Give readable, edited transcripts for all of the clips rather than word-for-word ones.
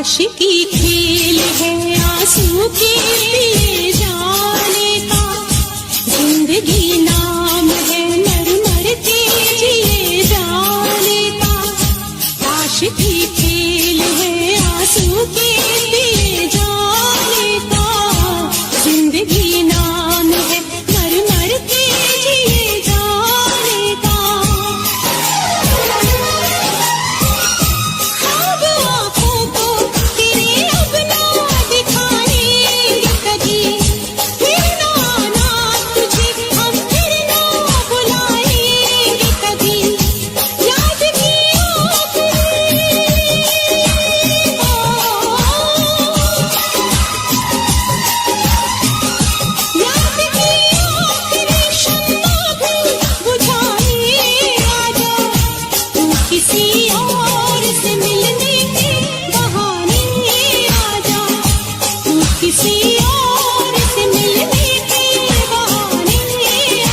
आशिकी खेल है आंसू के पिए जाने का, जिंदगी नाम है मर मर के जिए जाने का। आशिकी खेल है आंसू के पिए जाने का, जिंदगी नाम है मर मर के जिए जाने का। अब आँखों को तेरे अब ना दिखाएंगे कभी, फिर ना आना तुझे हम फिर ना बुलाएंगे कभी। याद की आखिरी याद की आखिरी शम्मा भी बुझाए आजा, तू किसी और से मिलने के बहाने आजा, तू किसी और से मिलने के बहाने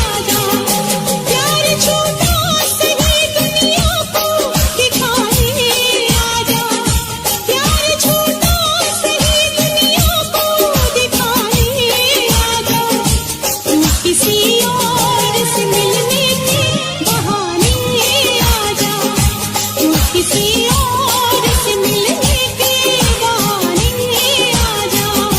आजा। प्यार छोटा सही दुनिया को दिखाए आजा, प्यार छोटा सही दुनिया को दिखाए आजा, तू किसी और से मिलने के बहाने आजा, तू किसी और से मिलने के बहाने आजा। आजा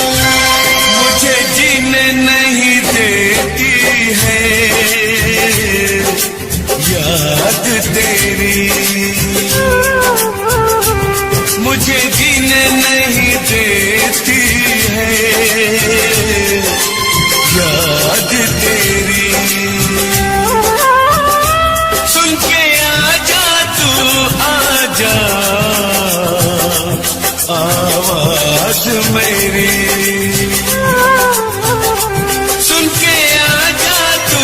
मुझे जीने नहीं देती है याद तेरी, मुझे जीने नहीं देती है याद तेरी। सुन के आजा तू आजा आवाज मेरी, सुन के आजा तू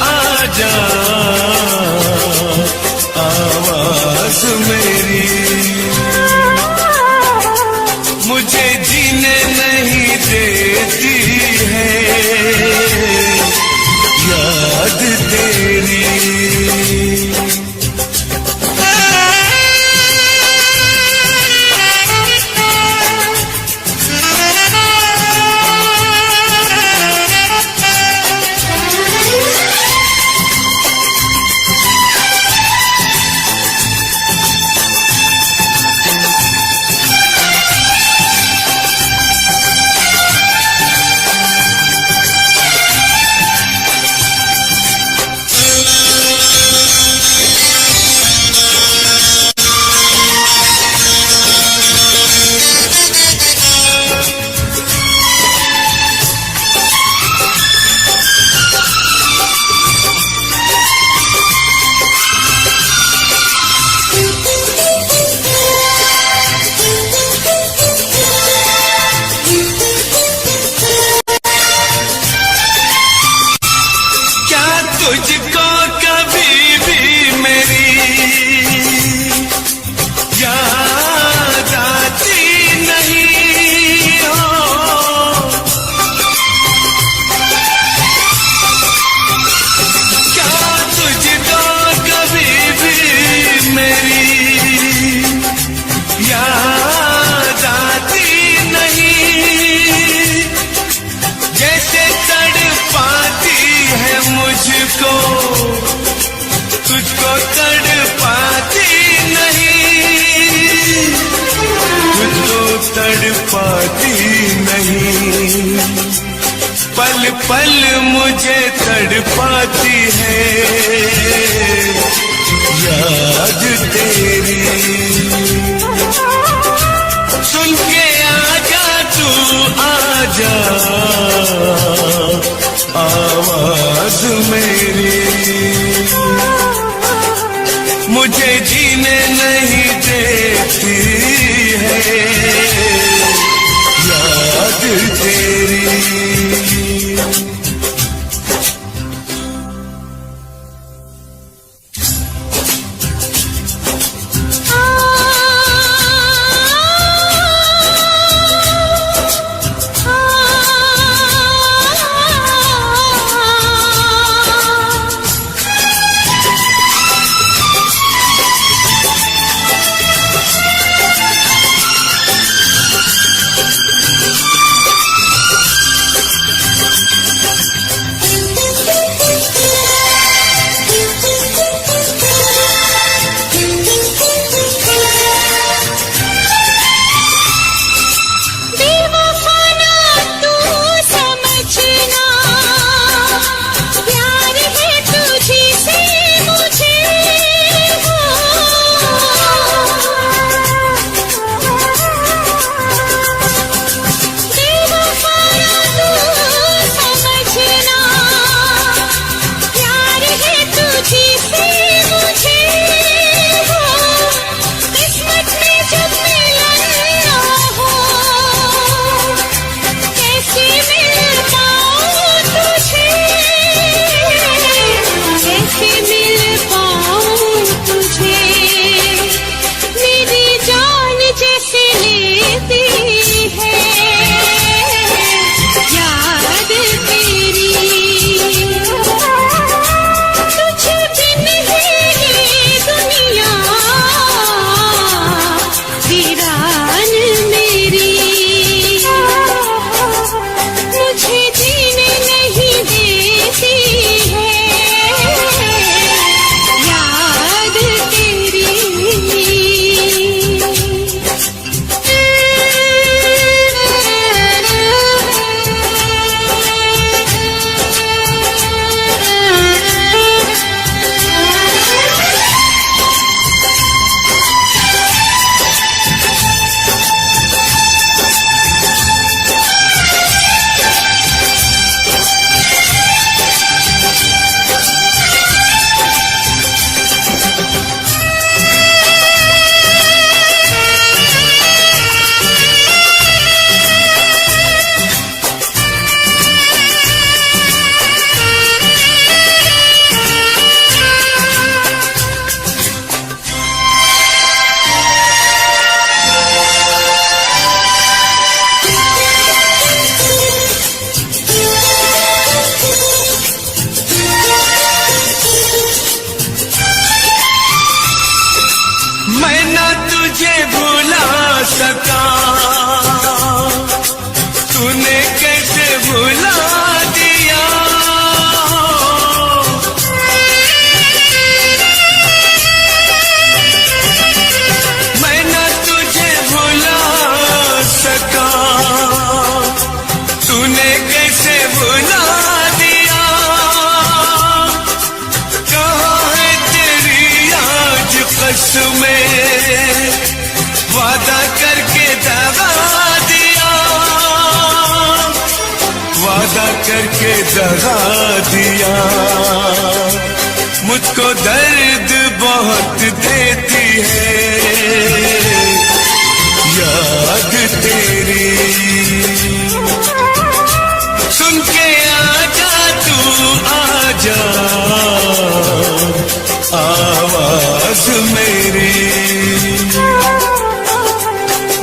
आजा आवाज मेरी। मुझे जीने नहीं देती है याद तेरी। मुझे तड़पाती है याद तेरी। सुन के आजा तू आजा आवाज मेरी, मुझे जीने नहीं देती है याद तेरी। तूने कैसे भुला दिया, मैं न तुझे भुला सका, तूने कैसे भुला दिया। कहाँ है तेरी आज कसमें, वादा करके दगा दिया, वादा करके दगा दिया। मुझको दर्द बहुत देती है याद तेरी। सुन के आजा तू आजा आवाज मेरी,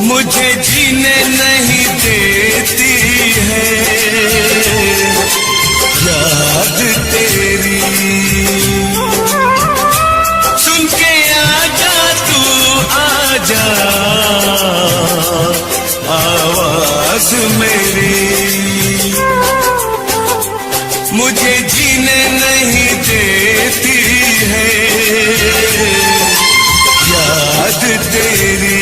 मुझे जीने नहीं देती है याद तेरी। सुन के आजा तू आजा आवाज मेरी, मुझे जीने नहीं देती है याद तेरी।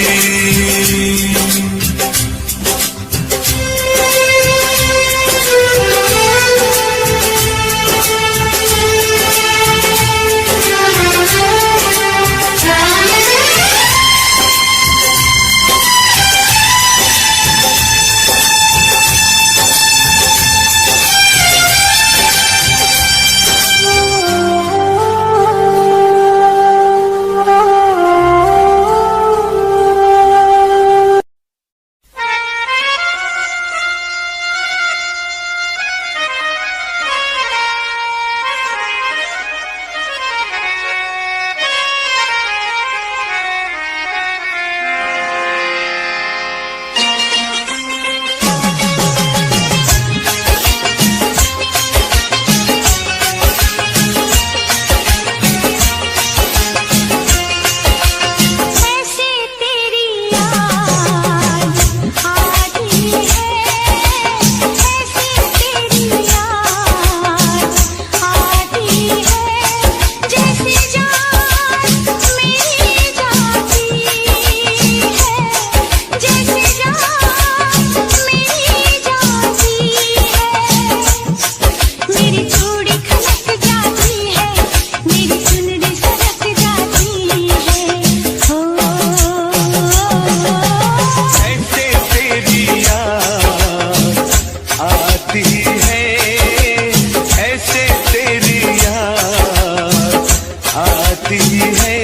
है,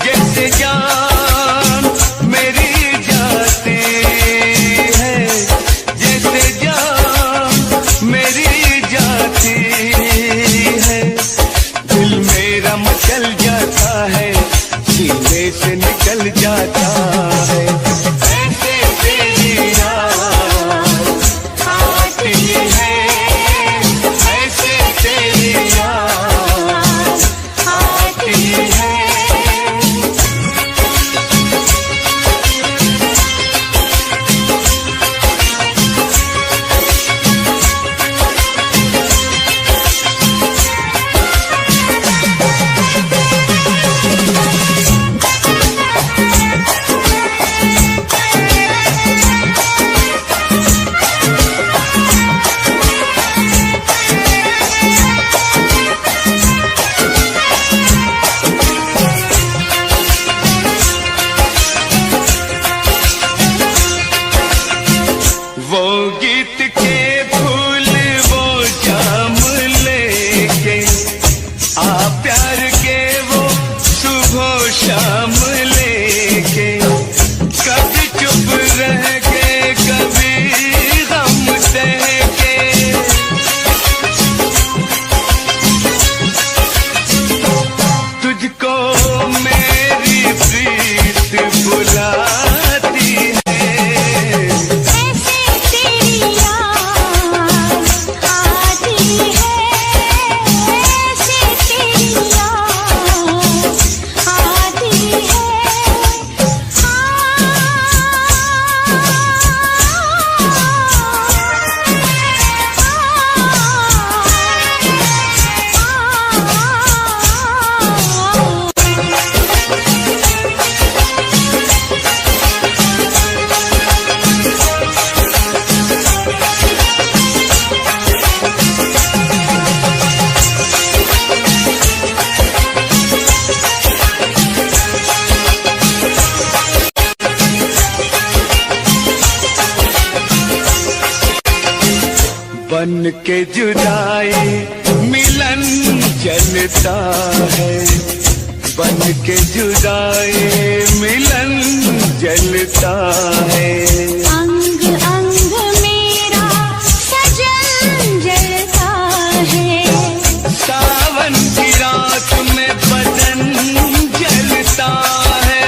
जैसे जान मेरी जाती है, जैसे जान मेरी जाती है। दिल मेरा मचल जाता है, सीने से निकल जाता है। ऐसे तेरी याद आती है, ऐसे तेरी याद आती है। वो गीत के फूल वो जाम लेके आ, प्यार के वो सुबह शाम लेके, कभी चुप रह के कभी गम सह के, तुझको मेरी प्रीत बुलाती है। ऐसे तेरी याद आती है, ऐसे तेरी याद आती है। बन के जुदाई मिलन चलता है, बन के जुदाई मिलन जलता है। अंग अंग मेरा सजन जलता है, सावन की रात में बदन जलता है।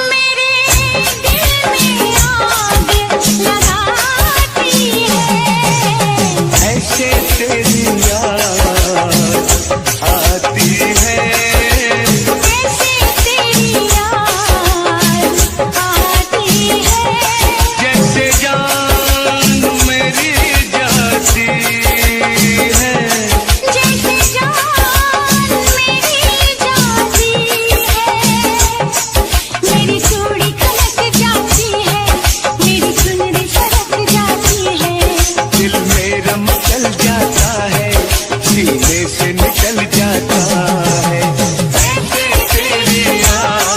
मेरे दिल में आग लगाती है। ऐसे तेरी याद आती है, ऐसे तेरी याद आती है। जैसे जान मेरी जाती है। जैसे जान मेरी जाती है, मेरी चूड़ी खनक जाती है, मेरी चुनरी सरक जाती है। दिल मेरा मचल जाता है, सीने से निकल जाता है। ऐसे तेरी याद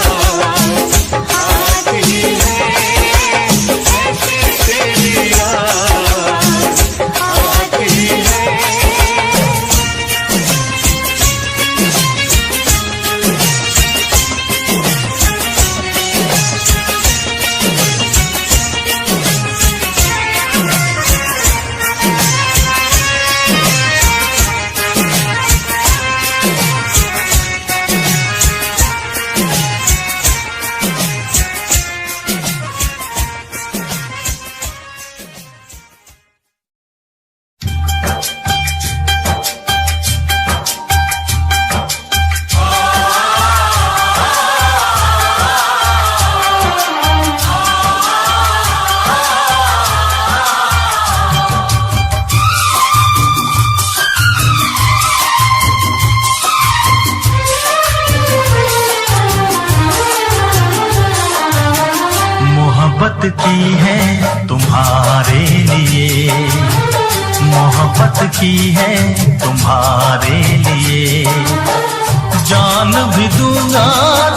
आती है, ऐसे तेरी याद आती है। मोहब्बत की है तुम्हारे लिए, मोहब्बत की है तुम्हारे लिए, जान भी दूंगा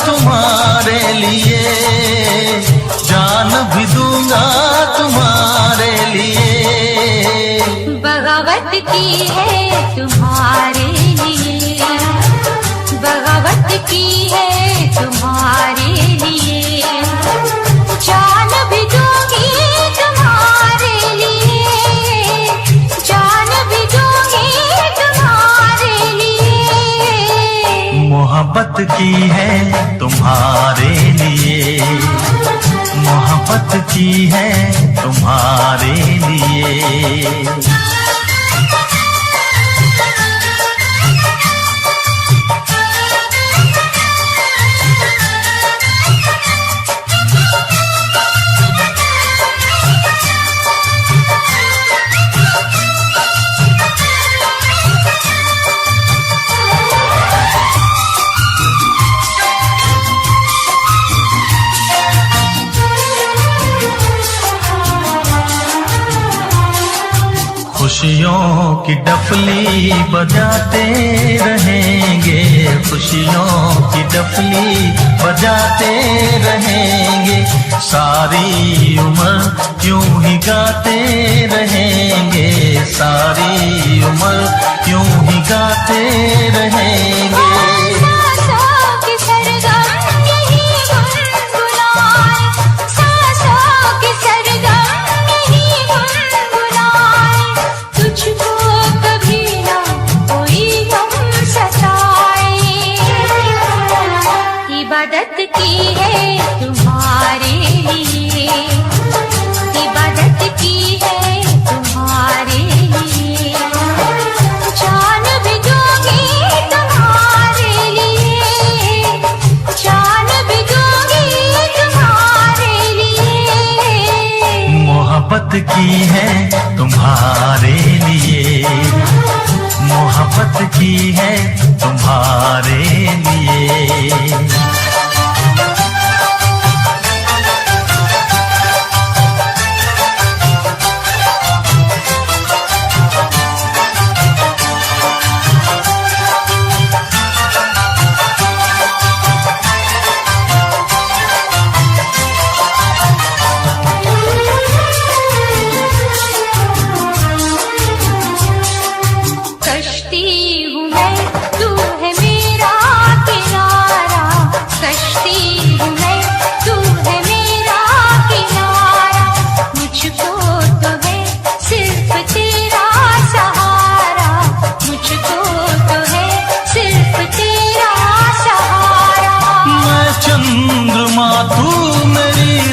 तुम्हारे लिए, जान भी दूंगा तुम्हारे लिए। बगावत की है तुम्हारे लिए, बगावत की है तुम्हारे लिए, जान भी दूंगी तुम्हारे लिए, जान भी दूंगी तुम्हारे लिए। मोहब्बत की है तुम्हारे लिए, मोहब्बत की है तुम्हारे लिए। खुशियों की डफली बजाते रहेंगे, खुशियों की डफली बजाते रहेंगे, सारी उम्र यूं ही गाते रहेंगे, सारी उम्र यूं ही गाते रहेंगे। इबादत की है तुम्हारे लिए, इबादत की है तुम्हारे लिए, जान भी दूंगी तुम्हारे लिए, जान भी दूंगी तुम्हारे लिए। मोहब्बत की है तुम्हारे लिए, मोहब्बत की है तुम्हारे लिए।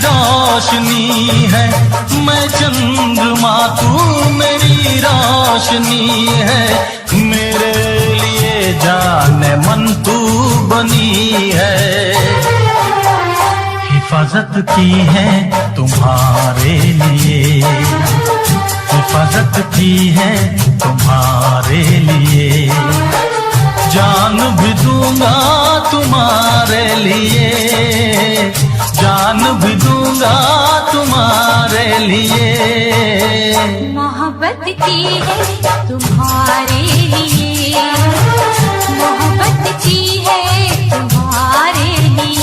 रोशनी है, मैं चंद्रमा तू मेरी रोशनी है, मेरे लिए जाने मन तू बनी है। हिफाजत की है तुम्हारे लिए, हिफाजत की है तुम्हारे लिए, जान भी दूंगा तुम्हारे लिए, जान भी दूंगा तुम्हारे लिए। मोहब्बत की है तुम्हारे लिए, मोहब्बत की है तुम्हारे लिए।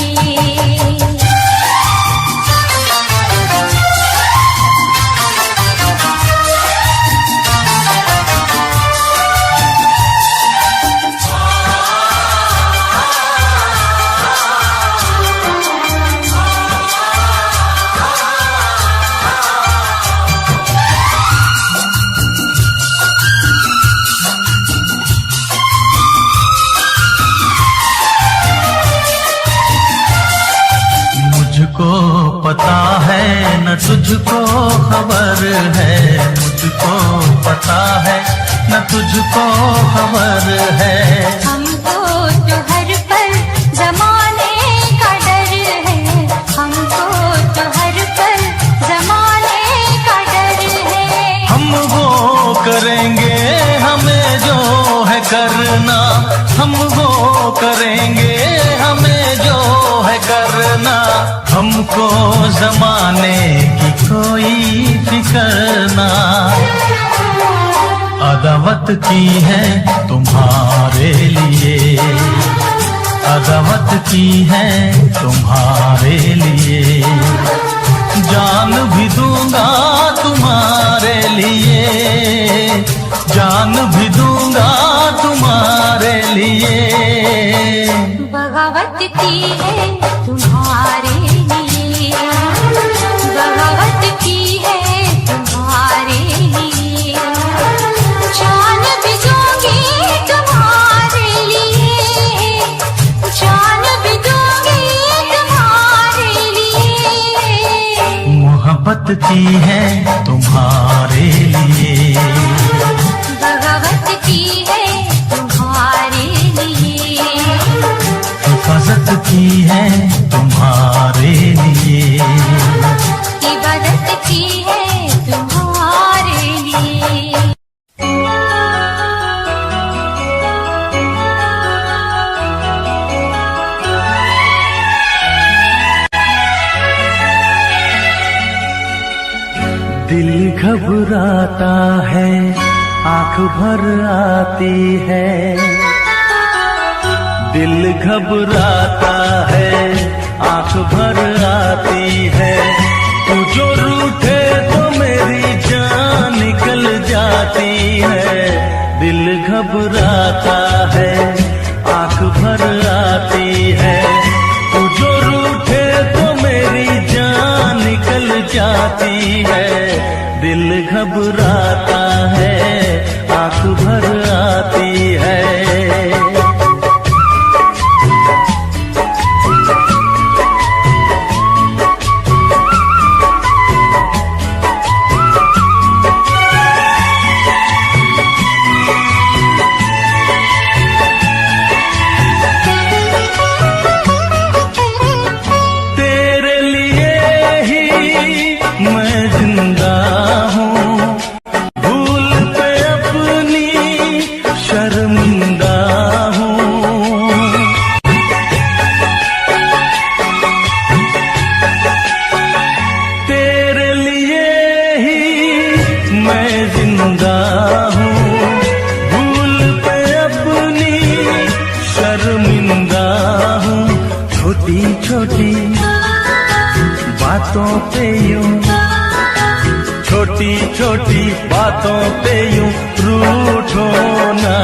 मुझको पता है न तुझको खबर है, मुझको पता है न तुझको खबर है। हमको तो हर पल जमाने का डर है, हमको तो हर पल जमाने का डर है। हम वो करेंगे हमें जो है करना, हम वो करेंगे हमें जो है करना, हमको जमाने की कोई फिक्र ना। अदावत की है तुम्हारे लिए, अदावत की है तुम्हारे लिए, जान भी दूंगा तुम्हारे लिए, जान भी दूंगा तुम्हारे लिए। बगावत की है तुम्हारे लिए, बगावत की है तुम्हारे लिए, जान भी दूंगी तुम्हारे लिए, जान भी दूंगी तुम्हारे लिए। मोहब्बत की है तुम्हारे लिए, बगावत की है तुम्हारे लिए, हिफाजत की है तुम्हारे लिए, इबादत की है तुम्हारे लिए। दिल घबराता है, आंख भर आती है, दिल घबराता है, आंख भर आती है, तू जो रूठे तो मेरी जान निकल जाती है। दिल घबराता है, आंख भर आती है, तू जो रूठे तो मेरी जान निकल जाती है। दिल घबराता है, आंख भर आती है। छोटी बातों पे यूं, छोटी छोटी बातों पे यूं रूठो ना।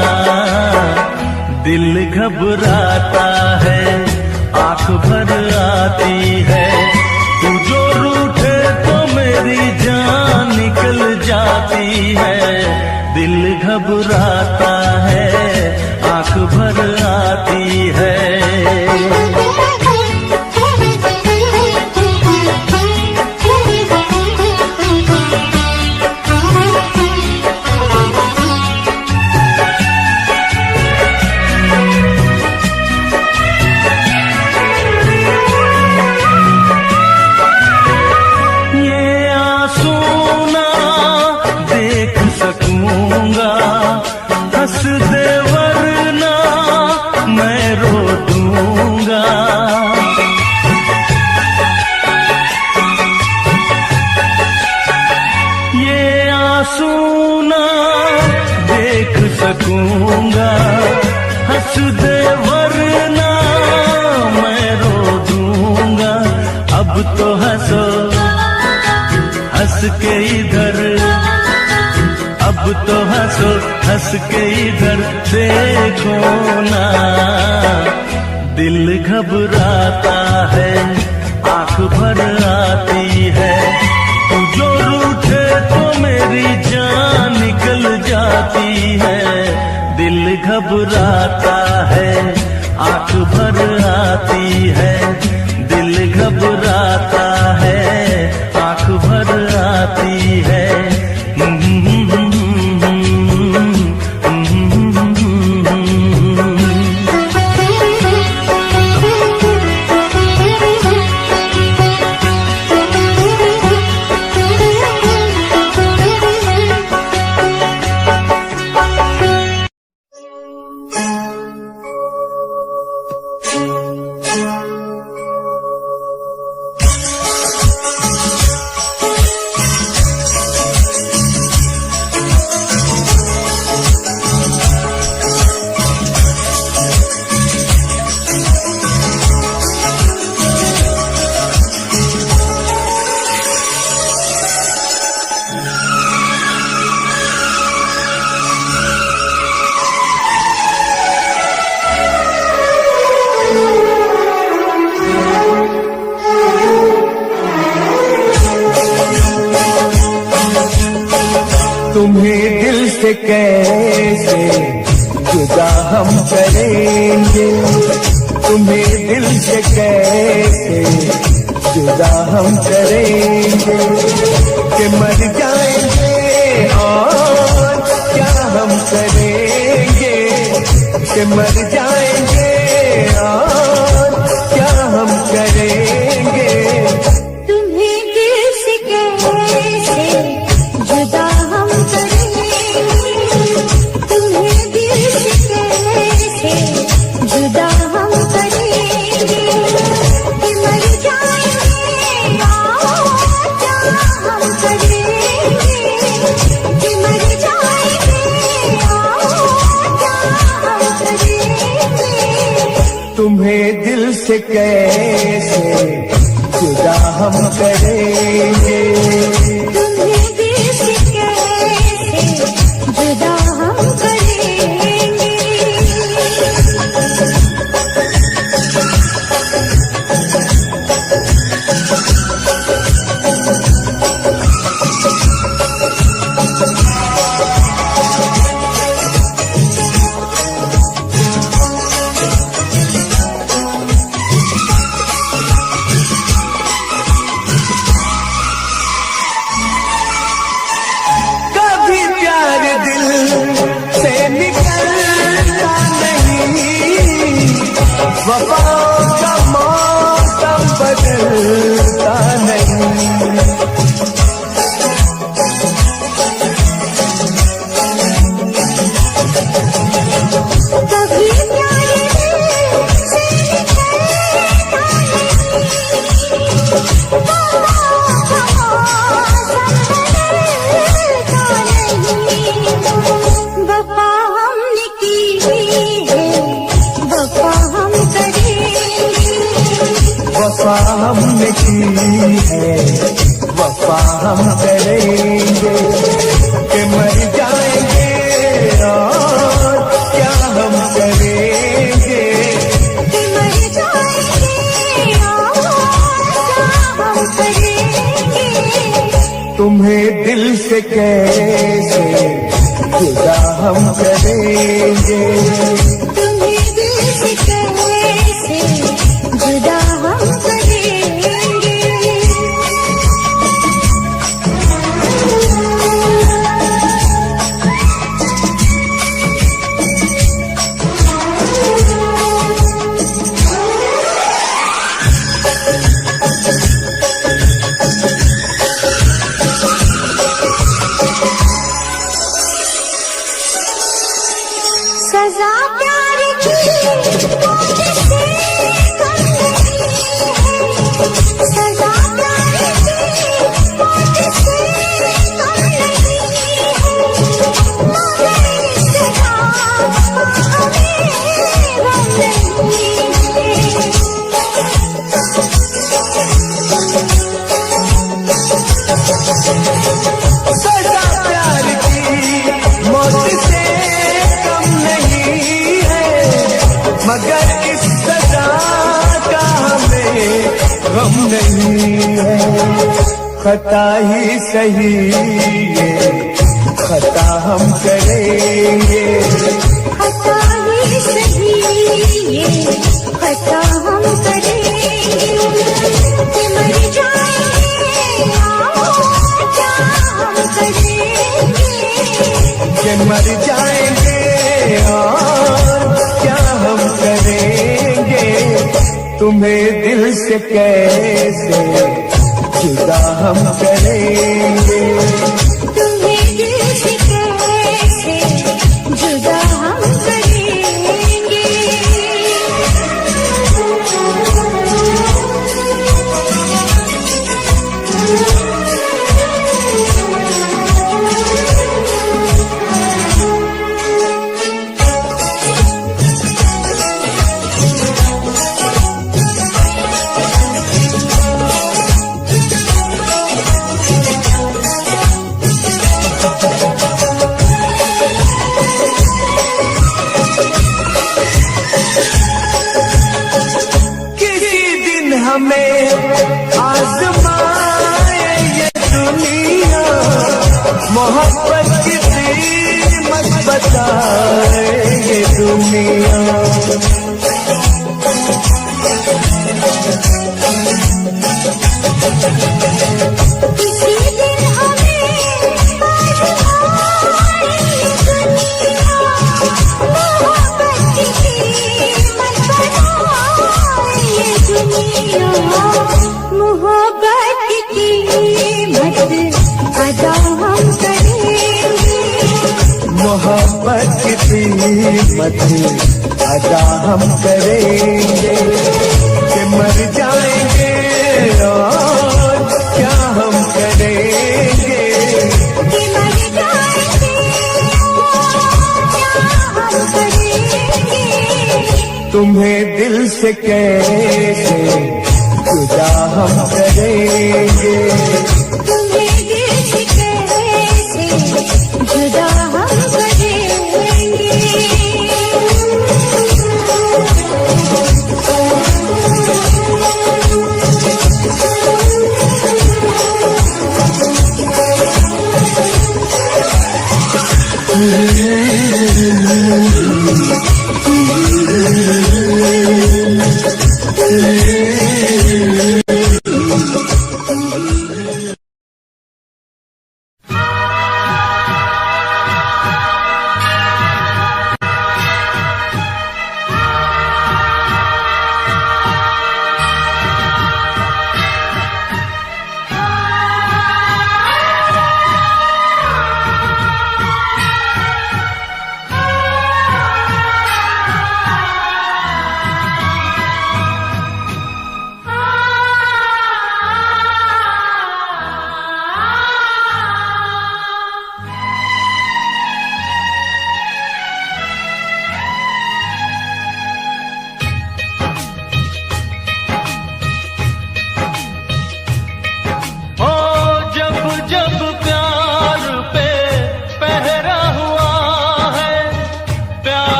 दिल घबराता है, आंख भर आती है, तू जो रूठे तो मेरी जान निकल जाती है। दिल घबराता है, आंख भर आती है। हंस दे वरना मैं रो दूंगा, ये आंसू ना देख सकूंगा। हंस दे वरना मैं रो दूंगा। अब तो हंसो हंस के इधर, अब तो हंसो हंस के इधर देखो ना। दिल घबराता है, आंख भर आती है, तू जो रूठे तो मेरी जान निकल जाती है। दिल घबराता है, आंख भर आती है, दिल घबराता है, आंख भर आती है। से कैसे जुदा हम करेंगे, तुम्हें दिल से कैसे जुदा हम करेंगे, कि मर जाएंगे और क्या हम करेंगे, कि मर जाएंगे और क्या हम करेंगे। तुम्हें दिल से कैसे जुदा हम करेंगे, तुम्हें दिल से कैसे जुदा हम करेंगे, कि मर जाएंगे और क्या हम करेंगे, कि मर जाएंगे और क्या हम करेंगे। तुम्हें दिल से कैसे जुदा हम करेंगे, तुम्हें दिल से कैसे जुदा हम करेंगे। कभी प्यार दिल से निकलता नहीं, वफाओं का मौसम बदलता नहीं। कभी प्यार दिल से निकलता नहीं, वफा हमने की है, वफा हम करेंगे, वफा हमने की है, वफा हम करेंगे, कि मर जाएंगे और क्या हम करेंगे। कि मर जाएंगे और क्या हम करेंगे। तुम्हें दिल से कैसे जुदा हम करेंगे, तुम्हें दिल से कैसे जुदा हम करेंगे। सजा प्यार की मौत से कम नहीं है, सजा प्यार की मौत से कम नहीं है, मगर इस सजा का हमें गम नहीं है। सजा प्यार की मौत से कम नहीं है, मगर इस सजा का हमें गम नहीं है। खता ही सही ये खता हम करेंगे, खता ही सही ये खता हम करेंगे, कि मर जाएंगे और क्या हम करेंगे। कि मर जाएंगे और क्या हम करेंगे। तुम्हें दिल से कैसे जुदा हम करेंगे, तुम्हें दिल से कैसे जुदा हम करेंगे। जाए ये दुनिया। किसी दिन हमें मोहब्बत की कीमत अदा हम करेंगे। मोहब्बत की कीमत अदा हम करेंगे कि मर जाएंगे और क्या हम करेंगे। कि मर जाएंगे और क्या हम करेंगे। तुम्हें दिल से कैसे जुदा हम करेंगे। तुम्हें दिल से कैसे जुदा हम करेंगे।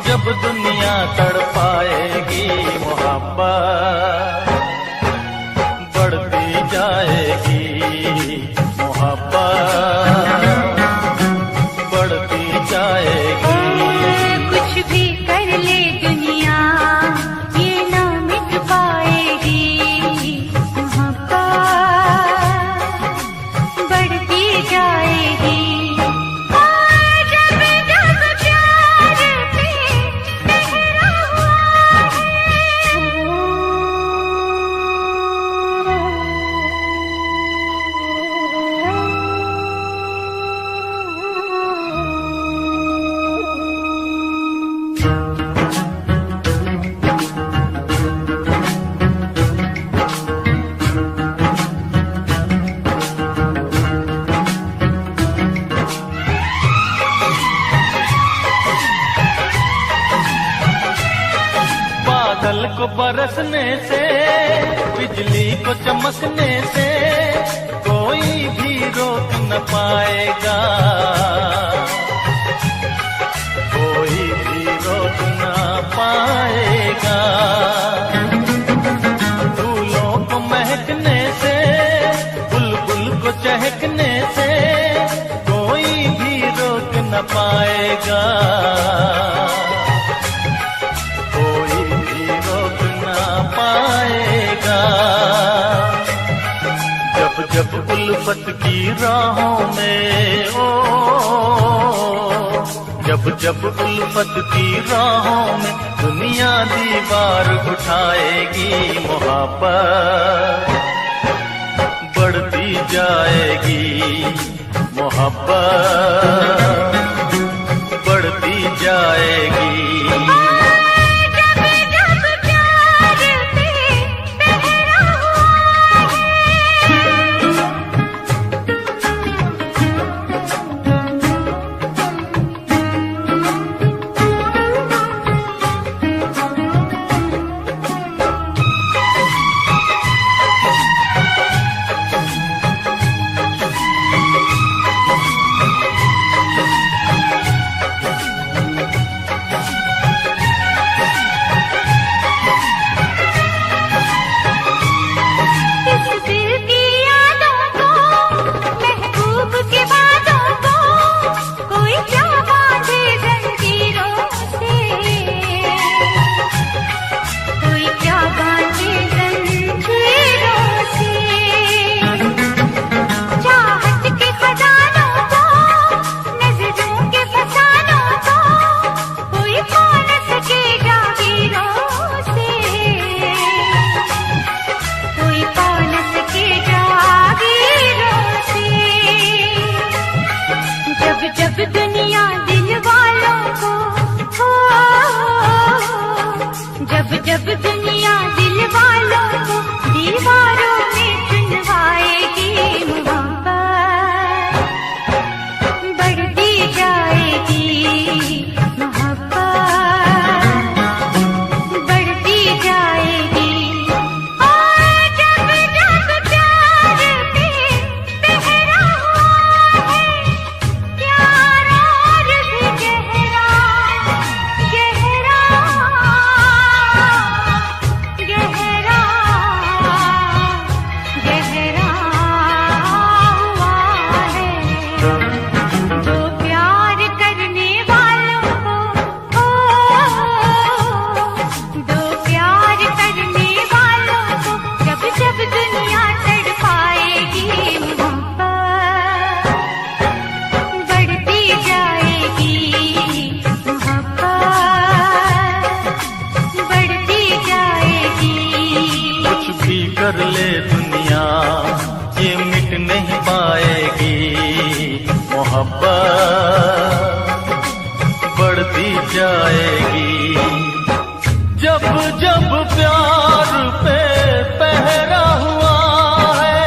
जब दुनिया तड़पाएगी मोहब्बत बढ़ती जाएगी। मोहब्बत बढ़ती जाएगी। कुछ भी कर ले दुनिया ये ना मिट पाएगी। मोहब्बत बढ़ती जाएगी। बादल को बरसने से बिजली को चमकने से कोई भी रोक न पाएगा। कोई भी रोक न पाएगा। फूलों को महकने से बुलबुल को चहकने से कोई भी रोक न पाएगा। जब उल्फत की राहों में जब उल्फत की राहों में दुनिया दीवार उठाएगी। मोहब्बत बढ़ती जाएगी। मोहब्बत बढ़ती जाएगी। कर ले दुनिया ये मिट नहीं पाएगी। मोहब्बत बढ़ती जाएगी। जब जब प्यार पे पहरा हुआ है,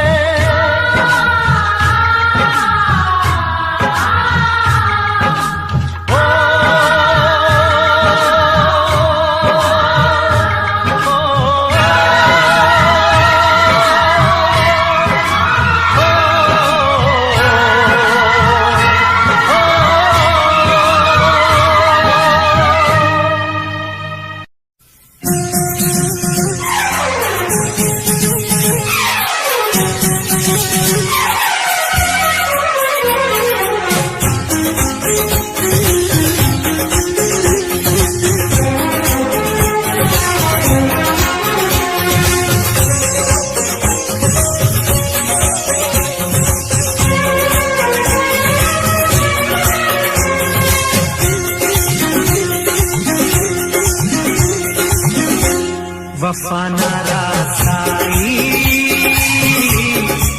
वफा नारासाई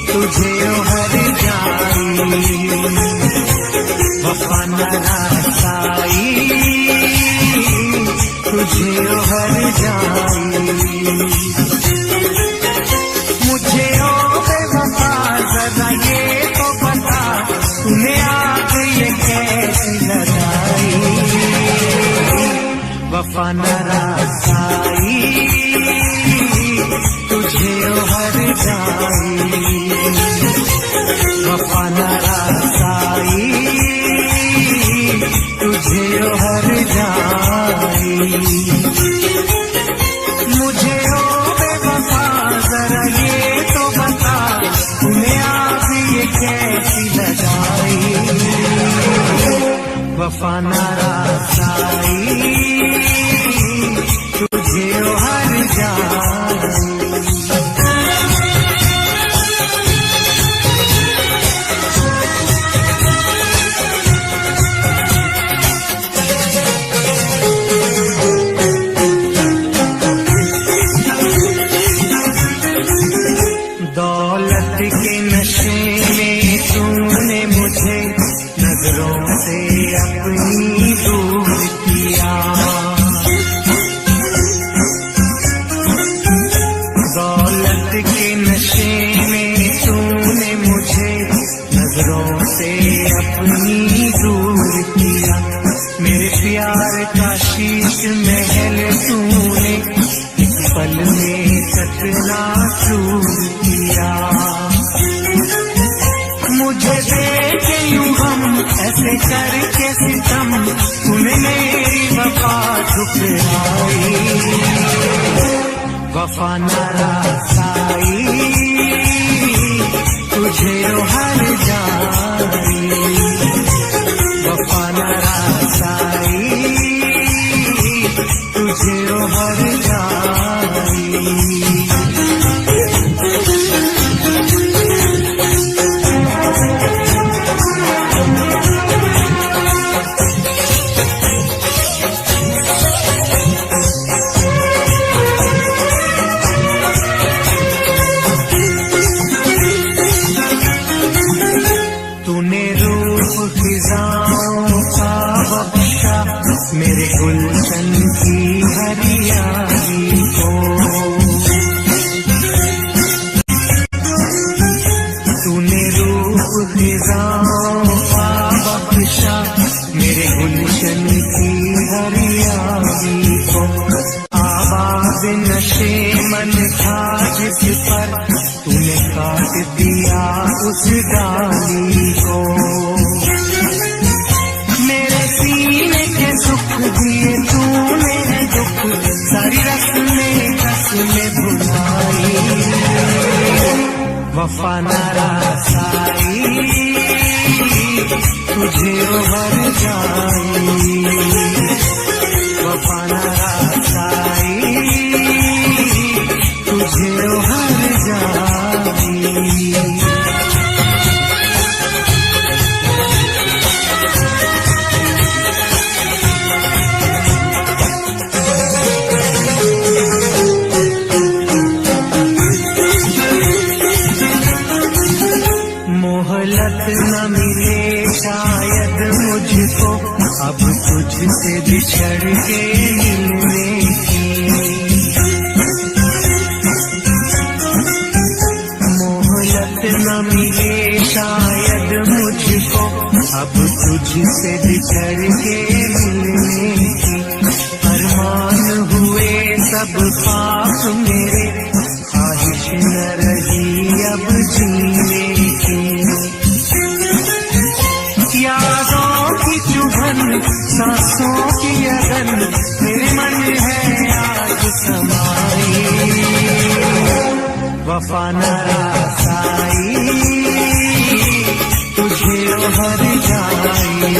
तुझे हर जाई, वफा नारासाई तुझे हर जाई। मुझे ओ बेवफा जरा ये तो बता, तूने आग ये कैसी लगाई। वफा नारासाई तुझे हर जाई, वफा नारासाई तुझे हर जाई। मुझे ओ बेवफा जरा ये तो बता, तूने आग ये कैसी लगाई। वफा नारासाई तुझे हर जाई। दौलत के नशे में तूने मुझे नजरों से अपनी दूर किया। दौलत के नशे में तूने मुझे नजरों से अपनी दूर किया। मेरे प्यार का शीश महल तूने इस पल में चकना चूर किया। मुझे देखे यूं हम ऐसे करके सितम, तूने मेरी वफा ठुकराई। वफा नारासाई तुझे हर जाई, वफा नारासाई तुझे हर जाई। तूने रूप फिजाओं का बख्शा मेरे गुलशन की हरियाली को। तूने रूप फिजाओं का बख्शा मेरे गुलशन की हरियाली को। आवाज नशे मन था जिस पर तूने काट दिया उस डाली को। मेरे सीने के सुख दिए तूने दुख, सारी रस्में कसमें भुलाई। वफा नारासाई तुझे हर जाई, वफा नारासाई तुझे हर जाई। बिछड़ के मिलने की। मोहलत न मिले शायद मुझको अब तुझसे बिछड़ के मिलने की। अरमान हुए सब पाप मेरे, ख्वाहिश न रही अब जीने की। यादों की चुभन सांसों की अगन मेरे मन है आज समाई। वफा न रासाई तुझे हर जाई।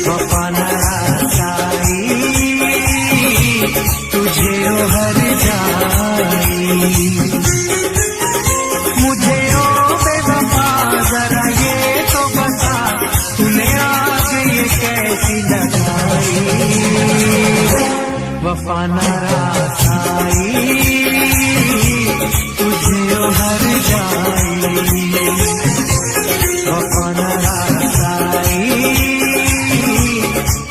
वफा न रासाई तुझे हर जाई। मुझे ओ बेवफा जरा ये तो बता, तूने आग ये कैसी लगाई। वफा न रासाई तुझे हर जाई। वफा न रासाई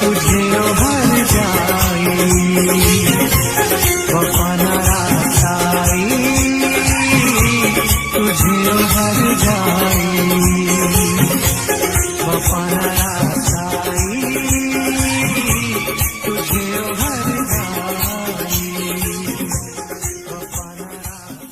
तुझे हर जाई। वफा न रासाई तुझे हर जाई। वफा न रासाई तुझे हर जाई। वफा न रासाई।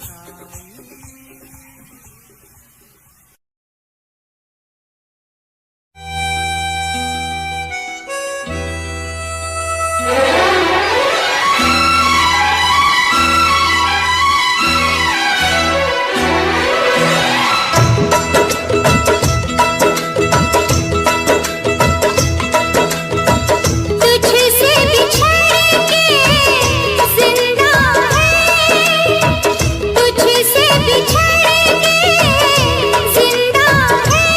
तुझसे बिछड़ के जिंदा है, तुझसे बिछड़ के जिंदा है।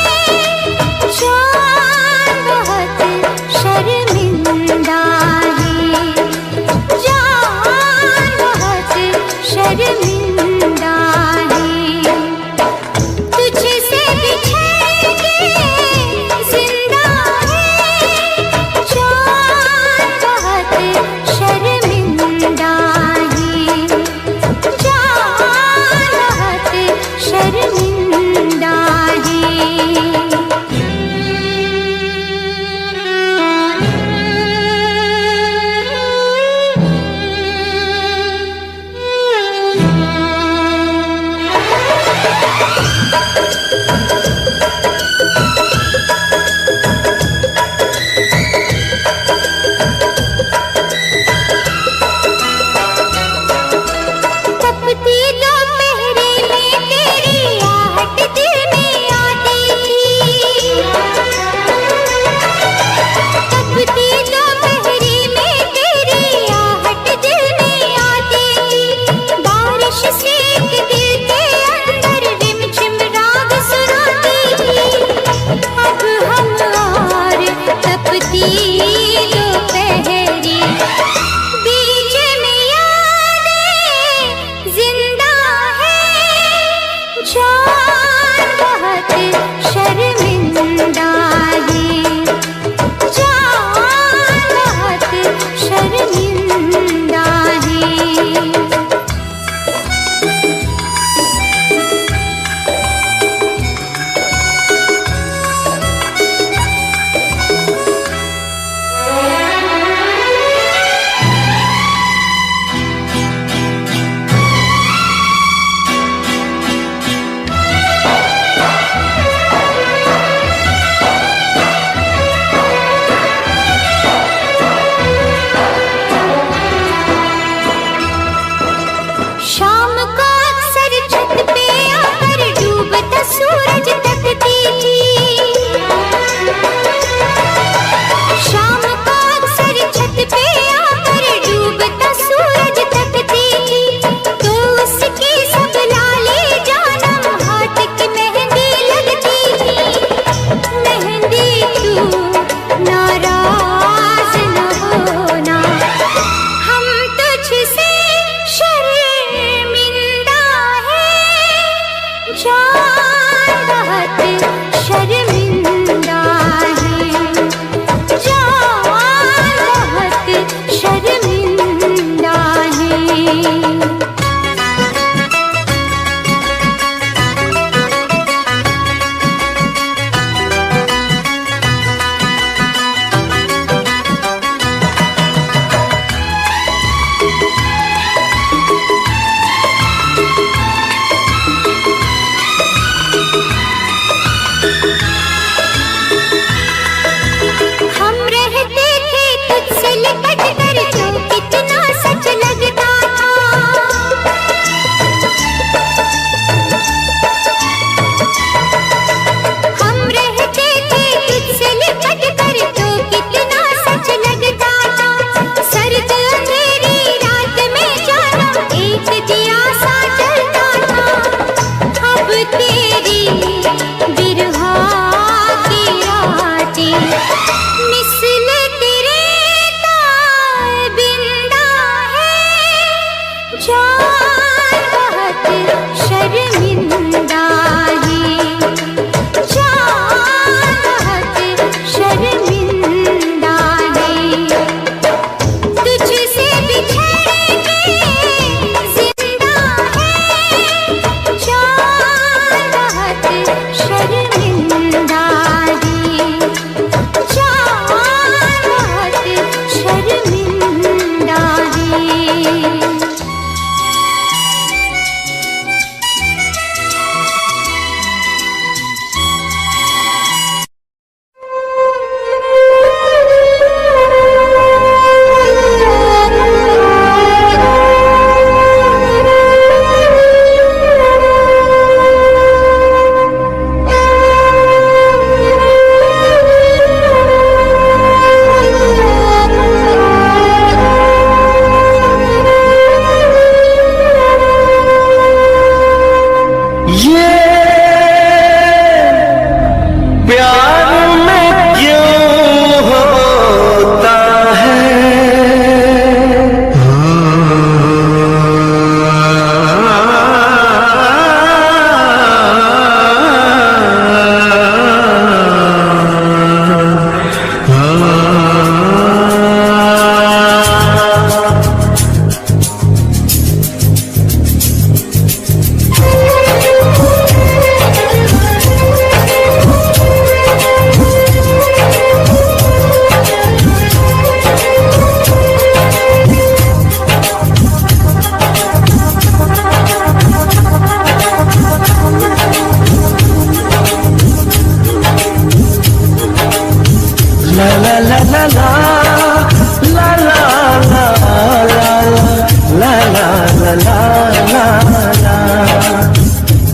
जान बहुत शर्मिंदा है, जान बहुत शर्मिंदा है। तुझसे बिछड़ के जिंदा है, जान बहुत शर्मिंदा है, जान बहुत शर्मिंदा तपती दोपहरी में तेरी आहट दिल में आती थी। तपती दोपहरी में तेरी आहट दिल में आती थी। बारिश से एक दिल के अंदर रिमझिम राग सुनाती थी। अब हम और तपती दोपहरी, बीच में यादें जिंदा है। जान बहुत शर्मिंदा है, जान बहुत शर्मिंदा है। ये प्यार में क्यों होता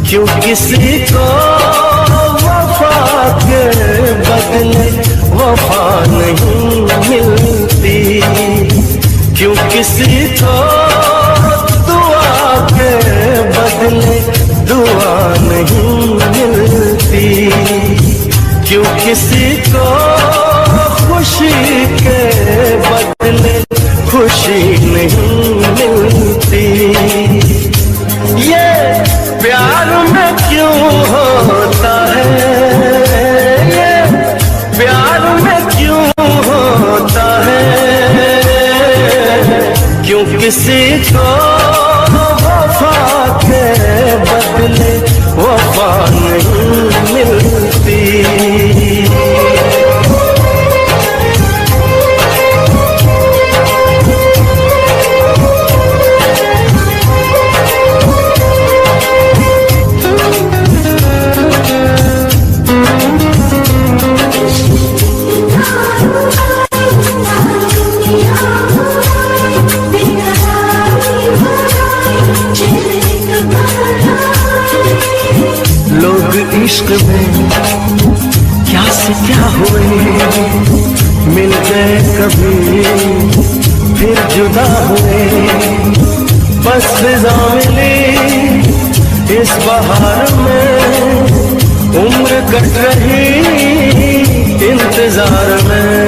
क्यों किसी को वफा के बदले वफा नहीं मिलती, क्यों किसी को दुआ के बदले दुआ नहीं मिलती, क्यों किसी को खुशी के बदले खुशी नहीं मिलती। ये प्यार में क्यों होता है, ये प्यार में क्यों होता है, क्यों किसी को वफा के बदले वफा नहीं मिलती। लोग इश्क में क्या से क्या हुए, मिल गए कभी फिर जुदा हुए, बस फिजा मिली इस बहार में, उम्र कट रही इंतजार में।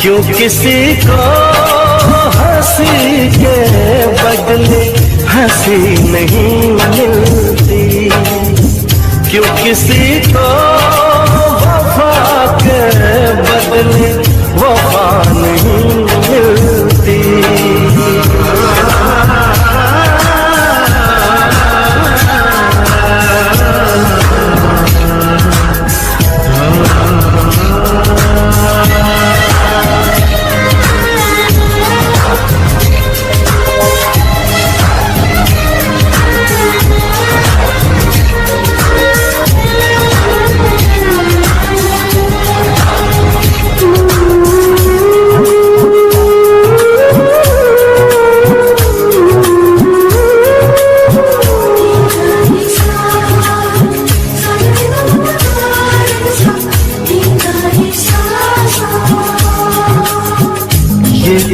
क्यों किसी को हंसी के बदले हंसी नहीं मिलती, क्यों किसी को वफा के बदले वफा नहीं मिलती।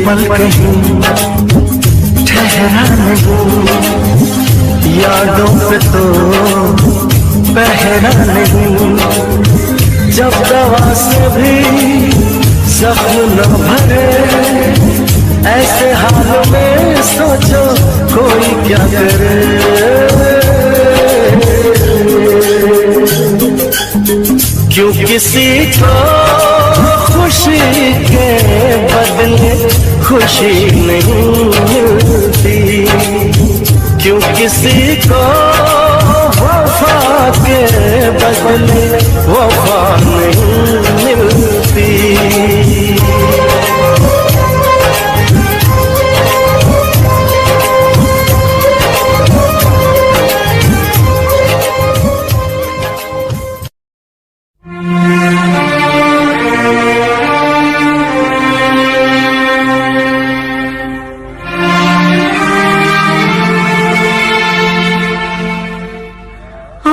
पल कहीं ठहरा नहीं, यादों पे तो पहरा नहीं, जब दवा से भी जख्म न भरे, ऐसे हाल में सोचो कोई क्या करे। क्यों किसी को खुशी के बदले खुशी नहीं मिलती, क्यों किसी को वफा के बदले वफा नहीं मिलती। आ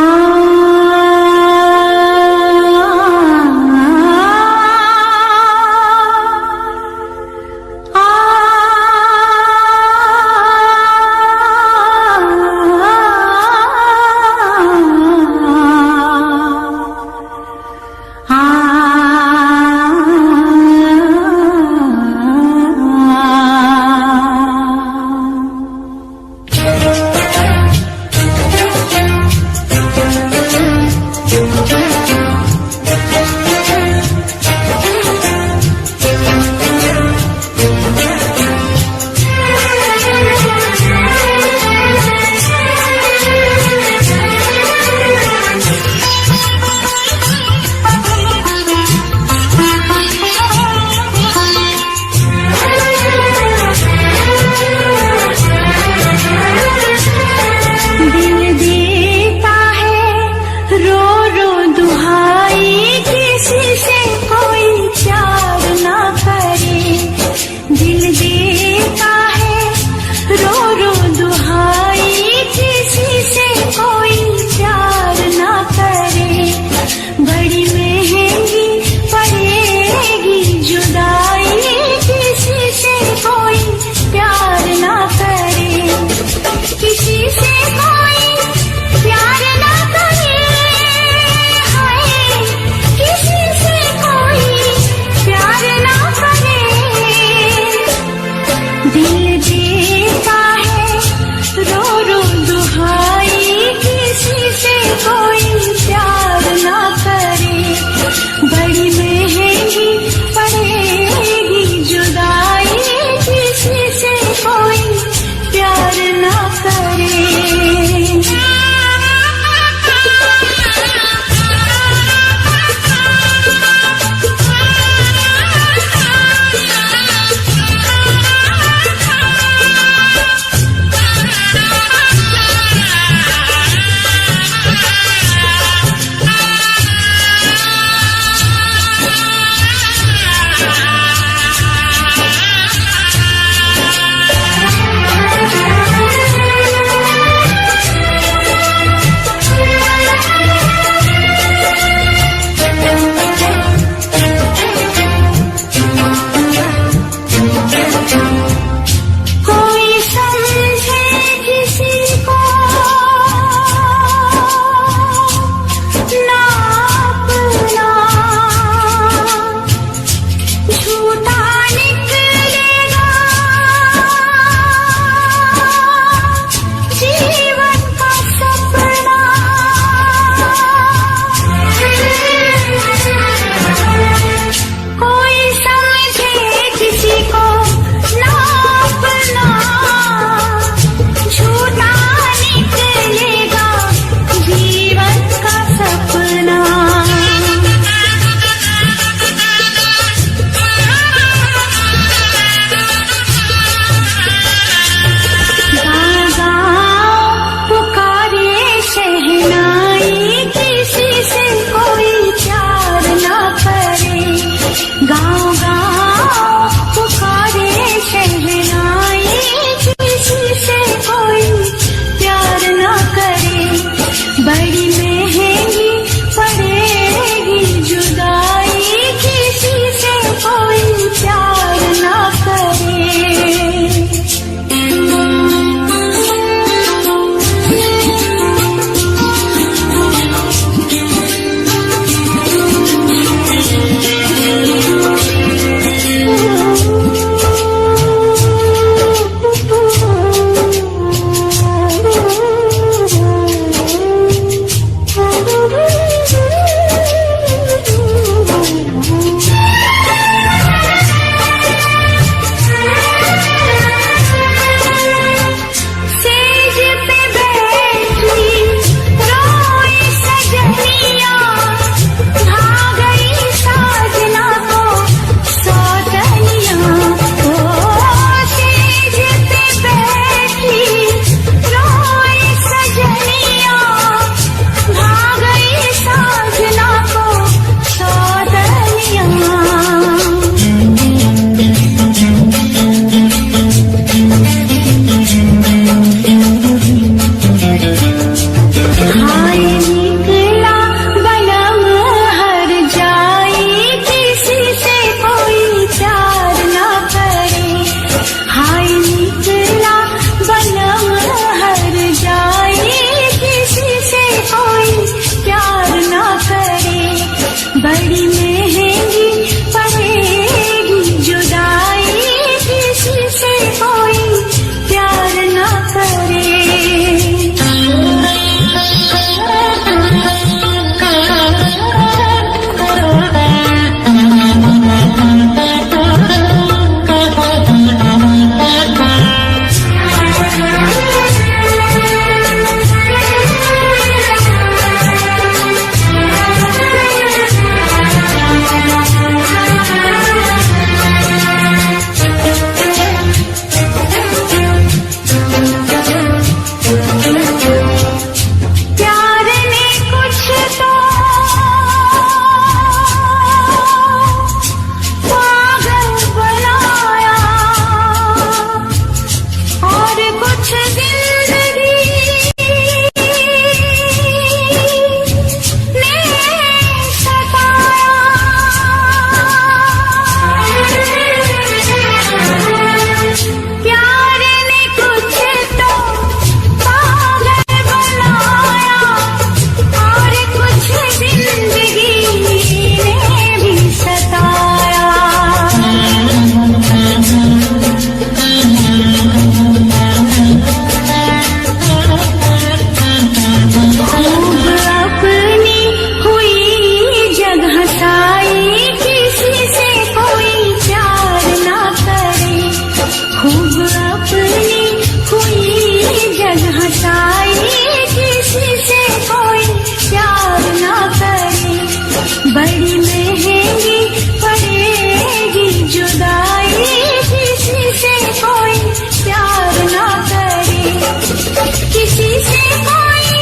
किसी से कोई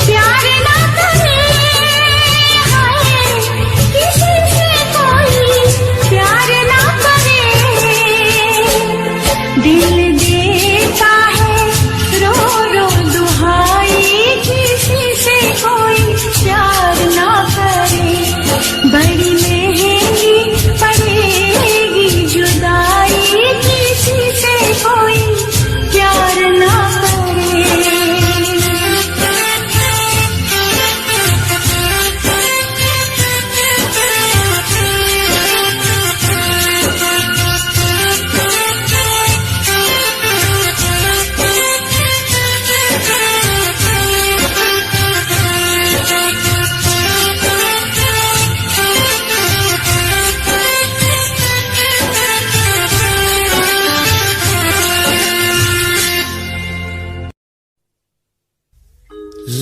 प्यार ना करे, हाय किसी से कोई प्यार ना करे। दिल देता है रो रो दुहाई, किसी से कोई प्यार ना करे। बड़ी महंगी पड़ेगी जुदाई, किसी से कोई प्यार ना करे।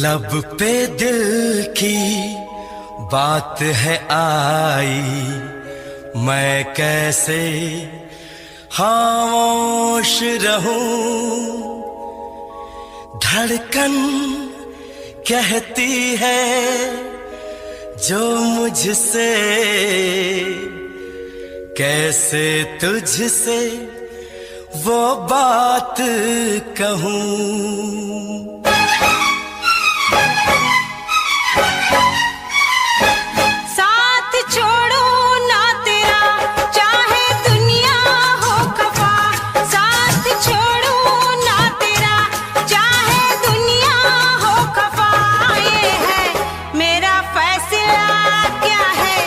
लब पे दिल की बात है आई, मैं कैसे खामोश रहूं। धड़कन कहती है जो मुझसे, कैसे तुझसे वो बात कहूं। साथ छोड़ो ना तेरा चाहे दुनिया हो खफा, साथ छोड़ो ना तेरा चाहे दुनिया हो खफा। ये है मेरा फैसला, क्या है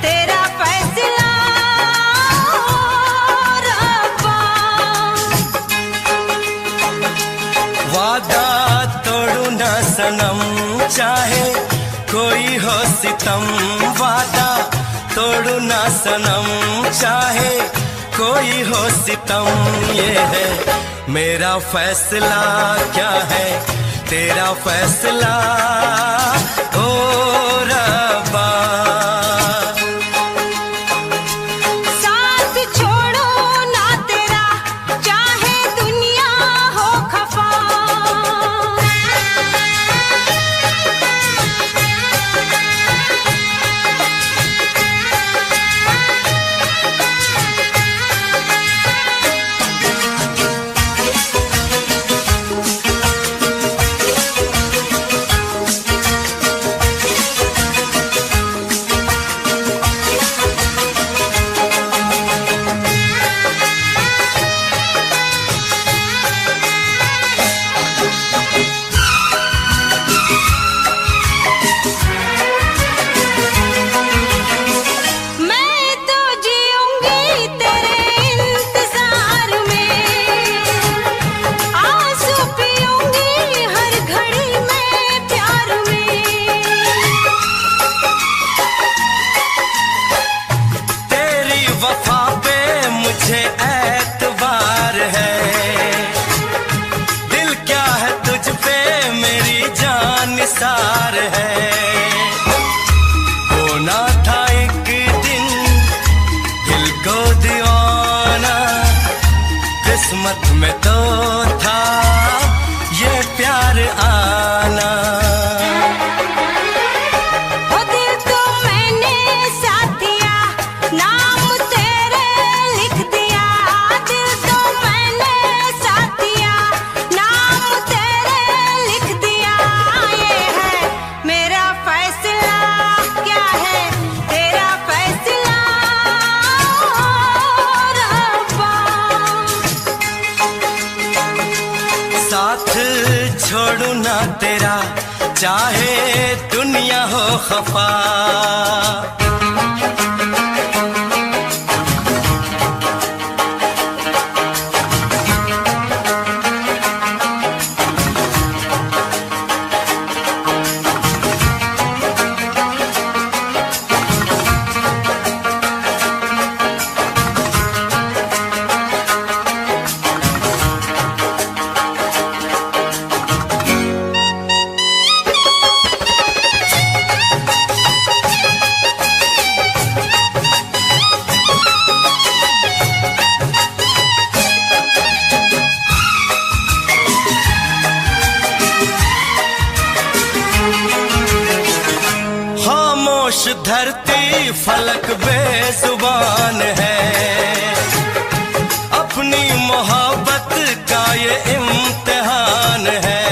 तेरा फैसला रब्बा। वादा तोड़ू ना सनम चाहे कोई हो सितम, वादा तोड़ू ना सनम चाहे कोई हो सितम। ये है मेरा फैसला, क्या है तेरा फैसला ओ रब्बा। साथ छोड़ो ना तेरा चाहे दुनिया हो खफा। मैं तो जीऊंगी तेरे इंतजार में, आंसू पीऊंगी हर घड़ी में प्यार में। तेरी वफा पे मुझे एतबार है, दिल क्या है तुझ पे मेरी जान निसार है। होना था एक दिन दिल को दीवाना, किस्मत में तो था ये प्यार आना। वो दिल तो मैंने साथ दिया, नाम तेरे लिख दिया। दिल तो मैंने साथ दिया, नाम तेरे लिख दिया। ये है मेरा फैसला, क्या है तेरा फैसला रब्बा। साथ छोड़ू ना तेरा चाहे दुनिया हो खफा। धरती फलक बेजुबान है, अपनी मोहब्बत का ये इम्तिहान है।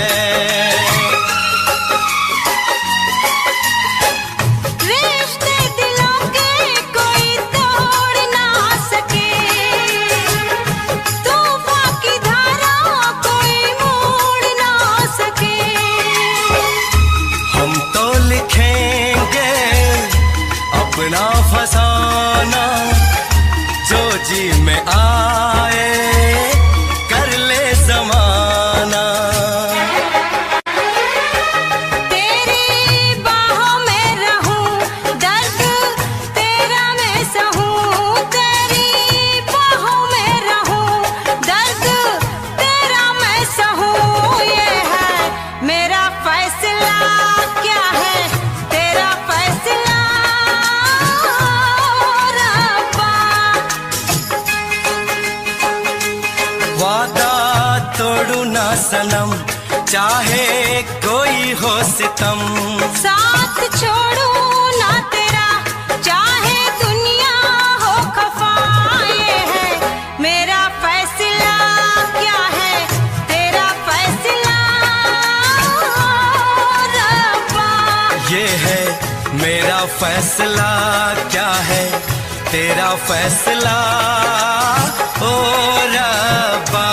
रिश्ते दिलों के कोई तोड़ ना सके, तूफान की धारा कोई मोड़ ना सके। हम तो लिखेंगे अपना फसाना, जो जी में आए कर ले जमाना। तेरी बाहों में रहूं, दर्द तेरा मैं सहूं। तेरी बाहों में रहूं, दर्द तेरा मैं सहूं। ये है मेरा फैसला, क्या है तेरा फैसला रब्बा। वादा तोड़ू ना सनम, चाहे कोई हो सितम। साथ छोड़ू ना तेरा, चाहे दुनिया हो खफा। ये है मेरा फैसला, क्या है तेरा फैसला रब्बा। ये है मेरा फैसला, क्या है तेरा फैसला ओ रब्बा।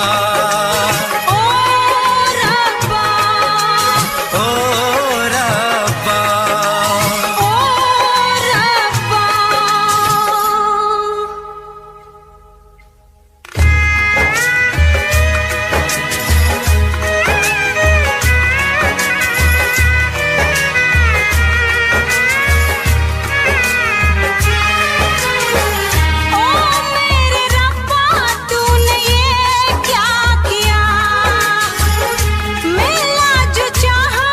ओ रब्बा, ओ रब्बा, ओ रब्बा। ओ मेरे रब्बा, तूने ये क्या किया। मिला जो चाहा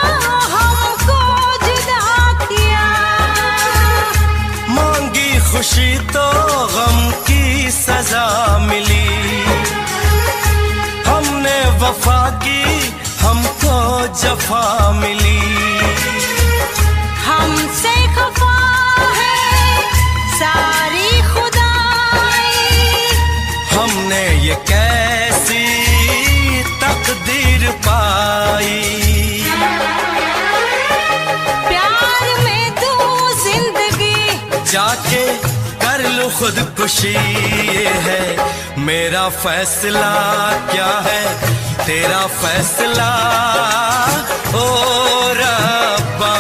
हमको जुदा किया। मांगी खुशी तो गम की सजा मिली। हमने वफा की, हमको जफा मिली। हमसे खफा है सारी खुदाई। हमने ये कैसी तकदीर पाई। प्यार में तू जिंदगी, जाके कर लूं खुदकुशी। ये है मेरा फैसला, क्या है तेरा फैसला ओ रब्बा।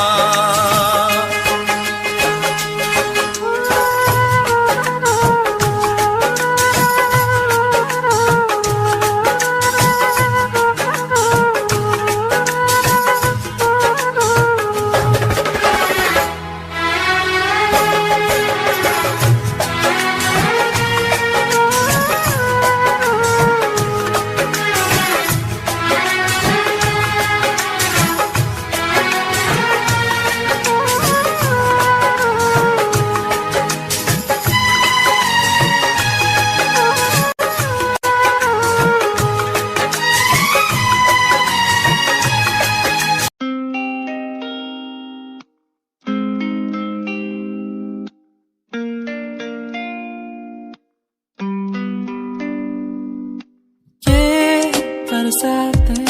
बरसातें,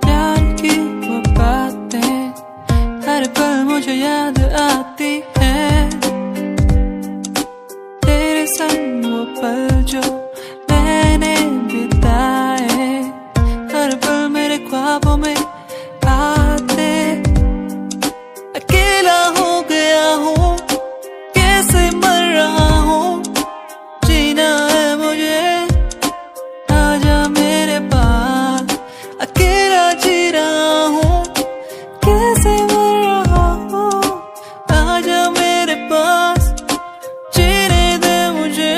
प्यार की वो बातें, हर पल मुझे याद आती है। तेरे संग वो पल जो मैंने बिताए, हर पल मेरे ख्वाबों में आते। अकेला हो गया हूँ, कैसे मर रहा हूँ, जीना है मुझे, आजा मेरे पास। अकेला जी रहा हूँ, कैसे मर रहा हूँ, आजा मेरे पास, जीने दे मुझे।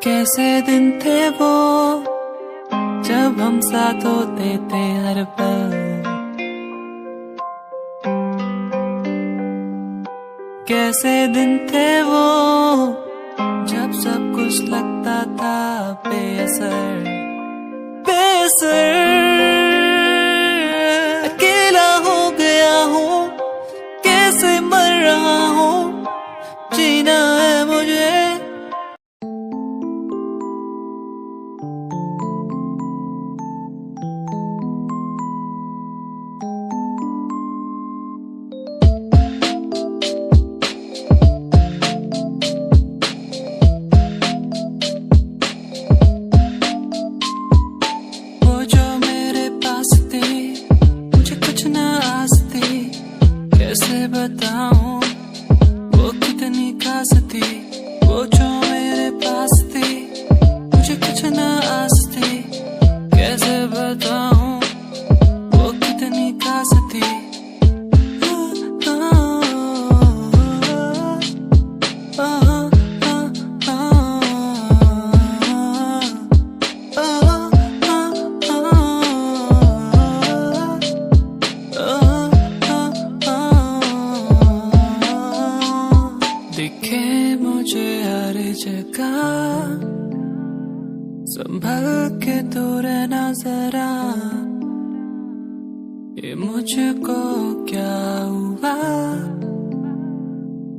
कैसे दिन थे वो, जब हम साथ होते थे हर पल। कैसे दिन थे वो जब सब कुछ लगता था बेअसर बेअसर। अकेला हो गया हूँ, कैसे मर रहा हूँ, जीना है मुझे। वो जो मेरे पास थे, मुझे कुछ ना आस थी, कैसे बताऊं वो कितनी खास थी। वो जो मेरे पास थी, मुझे कुछ ना आस थी, कैसे बताऊं वो कितनी खास थी। दिखे मुझे हर जगह, संभल के तो रहना जरा। ये मुझको क्या हुआ,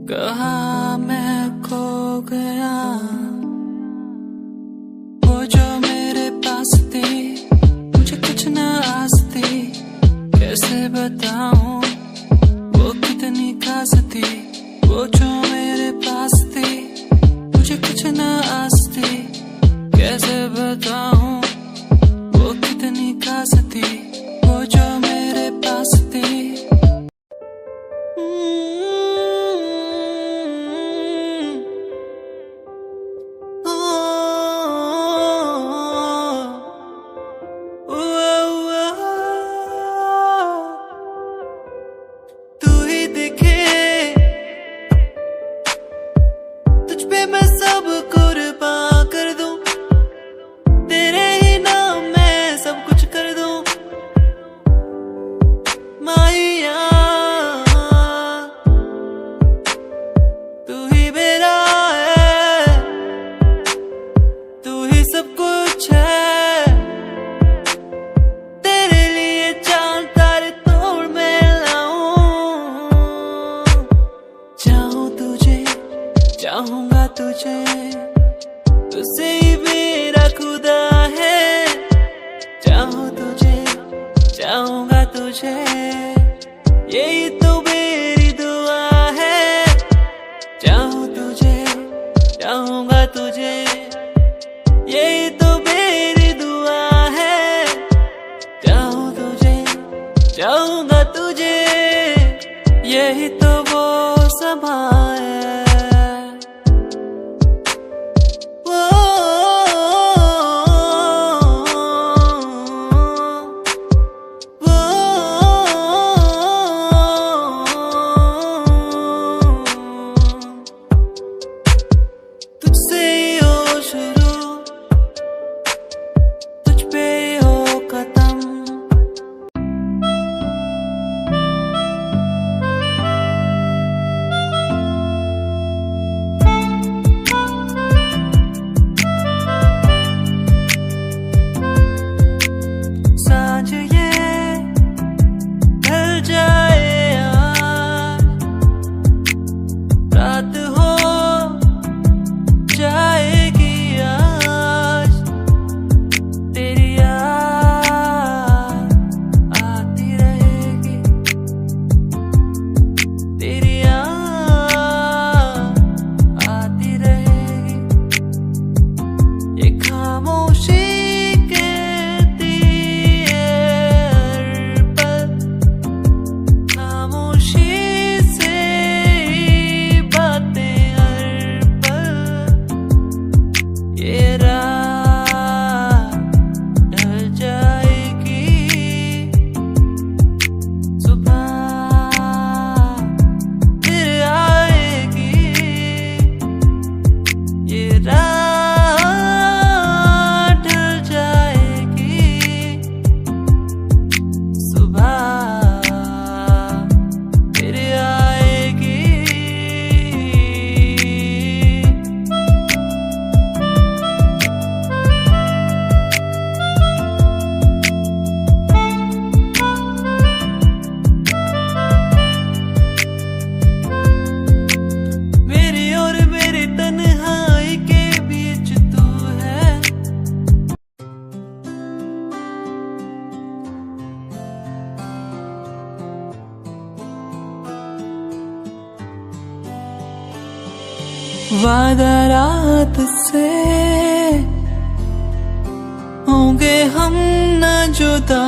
कहाँ मैं खो गया। वो जो मेरे पास थे, मुझे कुछ ना आस थी, कैसे बताऊं वो कितनी खास थी। वो जो मेरे पास थी, मुझे कुछ ना आस थी, कैसे बताऊं वो कितनी खास थी। वो जो मेरे पास थी। तू ही दिखे, तुझ पे मैं सब कुर्बान कर दूं, तेरे ही नाम मैं सब कुछ कर दूं। माहिया तू ही मेरा है, तू ही सब कुछ है। तेरे लिए चांद तारे तोड़ मैं लाऊं। चाहूं तुझे, चाहूंगा तुझे, तुझसे ही मेरा खुदा है। चाहूं तुझे, चाहूंगा तुझे, यही तो मेरी दुआ है। चाहूं तुझे, चाहूंगा तुझे, यही तो मेरी दुआ है। चाहूं तुझे, चाहूंगा तुझे, यही तो वो समा है। तुझसे वादा रात से होंगे हम न जुदा,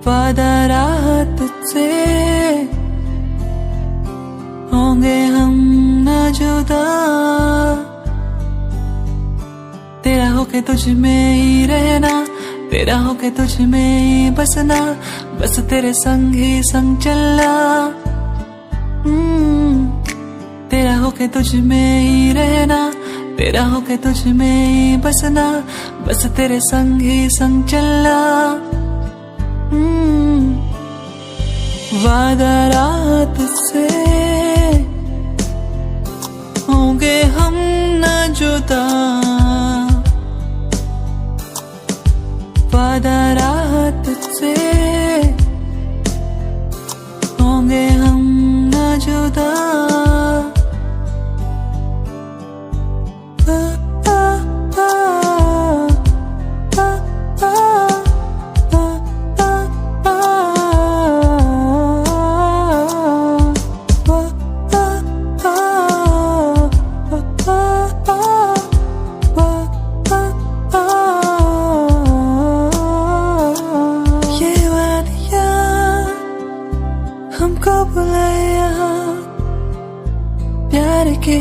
वादा रात से होंगे हम न जुदा। तेरा होके तुझ में ही रहना, तेरा होके तुझ में ही बसना, बस तेरे संग ही संग चलना। तेरा होके तुझ में ही रहना, तेरा होके तुझ में ही बसना, बस तेरे संग ही संग चलना। वादा रात से होंगे हम न जुदा, वादा रात से होंगे हम न जुदा। हमको बुलाया प्यार के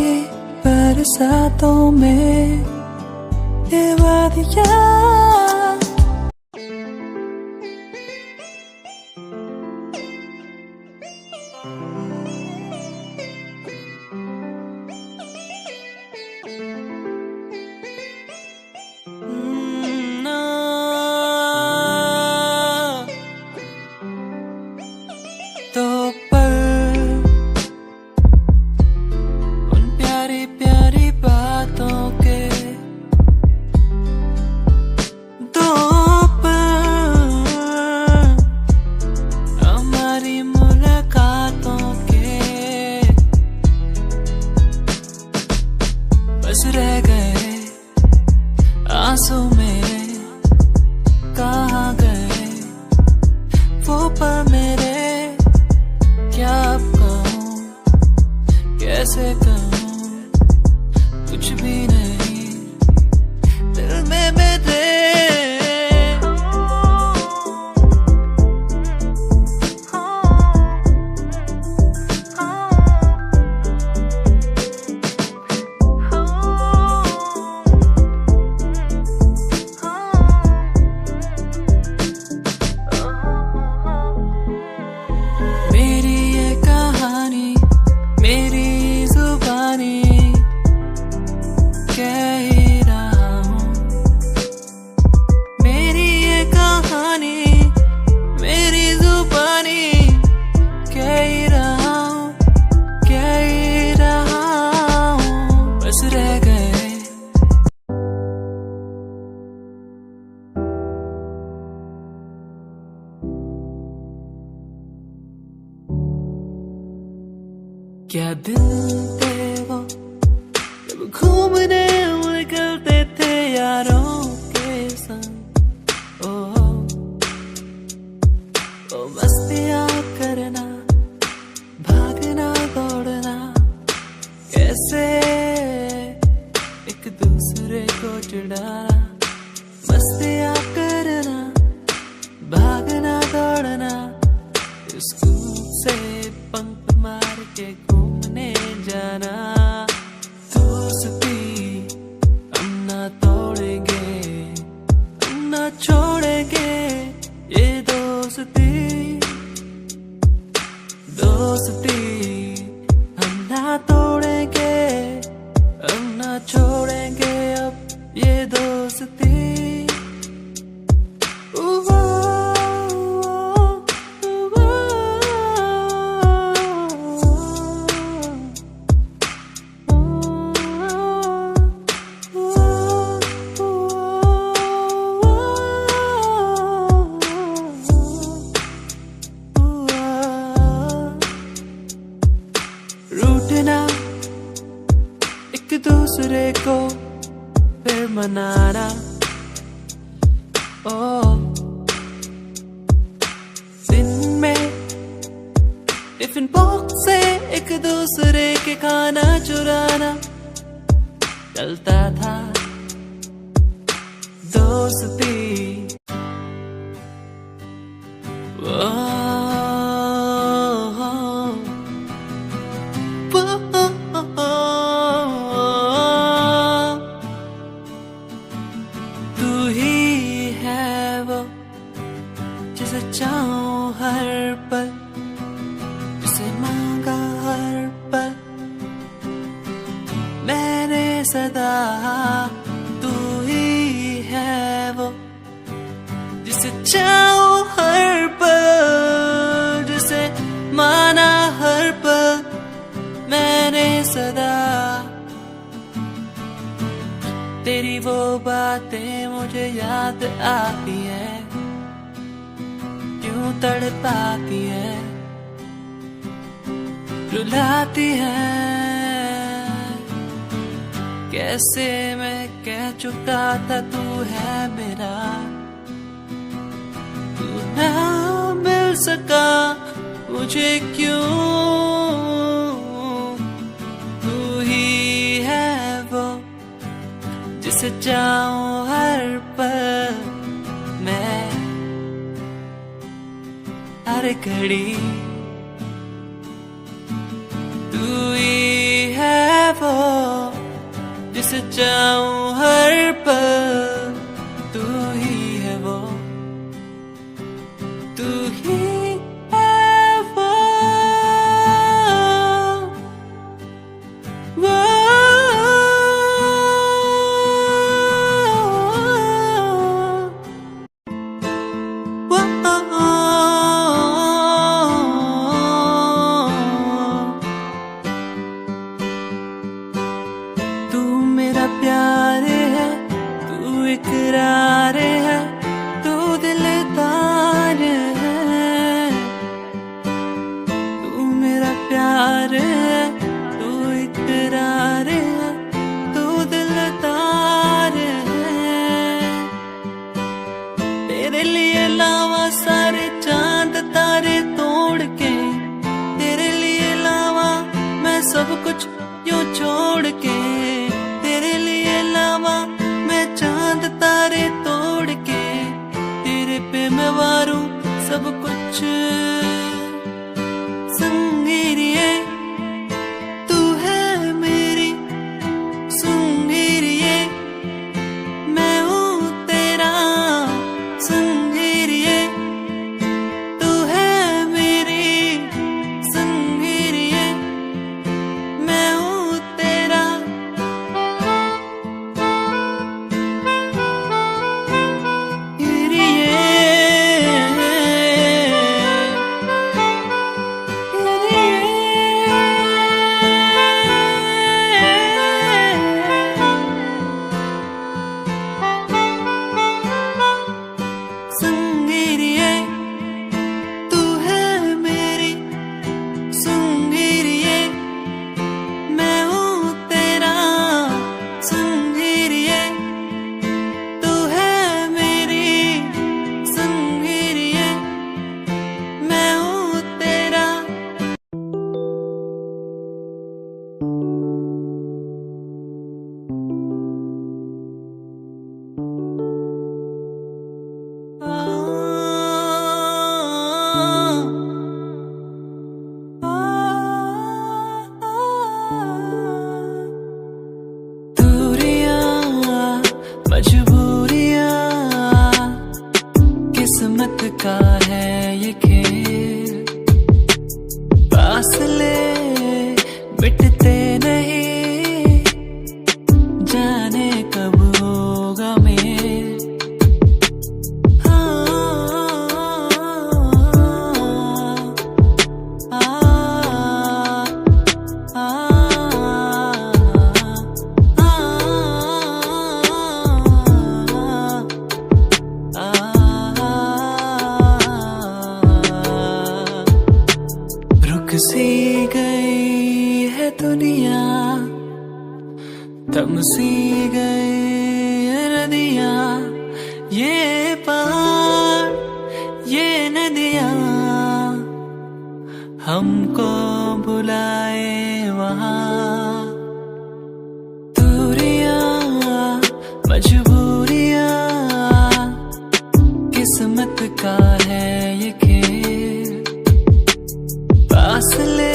बरसातों में, ये वादियाँ तो पर उन प्यारी प्यारी बातों के दो पर हमारी मुलाकातों के बस रह गए आंसू मेरे, कहाँ गए वो पल मेरे। क्या अब कहूँ, कैसे कहूँ, कुछ भी नहीं दिल में मेरे। मेरी ये कहानी, मेरी जुबानी कह ही रहा हूँ। मेरी ये कहानी, मेरी जुबानी कह ही रहा हूँ, कह ही रहा हूँ। बस रह गए क्या दिन थे वो जब घूमने निकलते थे यारों के संग। ओ मस्तियाँ करना, भागना दौड़ना, कैसे एक दूसरे को चिढ़ाना। मस्तियाँ करना, भागना दौड़ना, स्कूल से पंख मार के घूमने जाना। दोस्ती हम ना तोड़ेंगे, हम ना छोड़ेंगे ये दोस्ती। दोस्ती हम ना तोड़ेंगे, हम ना छोड़ेंगे अब ये दोस्ती। रूठना एक दूसरे को फिर मनाना। ओ दिन में टिफिन बॉक्स से एक दूसरे के खाना चुराना चलता था दोस्ती। तू ही है वो जिसे चाहूं हर पल, जिसे मांगा हर पल मैंने सदा। तू ही है वो जिसे चाहूं हर पल, जिसे माना हर पल मैंने सदा। तेरी वो बातें मुझे याद आती है, क्यों तड़पाती है, रुलाती है। कैसे मैं कह चुका था तू है मेरा, तू ना मिल सका मुझे क्यों। तू ही है वो जिसे चाहूं हर पल मैं, हर घड़ी। तू ही है वो जिसे चाहूं हर पल, तू ही है वो, तू ही प्यार है, तू इकरार है, तू दिलदार है। तू मेरा प्यार है, तू इकरार है, तू दिलदार है। तेरे लिए लावा सारे चांद तारे तोड़ के, तेरे लिए लावा मैं सब कुछ यूं छोड़ के। तेरे लिए लावा मैं चांद तारे तोड़ के, तेरे पे मैं वारूं सब कुछ। संगीरिए तू है मेरी संगीरिए, मैं हूँ तेरा संगीरिए। तू है मेरी संगीरिए, मैं हूँ तेरा। किस्मत का है ये खेल, फासले मिटते नहीं, जाने कब होगा मेल। सी गई है दुनिया, थम सी गई है नदियाँ, ये पहाड़ ये नदियाँ हमको बुलाए वहाँ। दूरियां मजबूरियां किस्मत का है ये खेल, फासले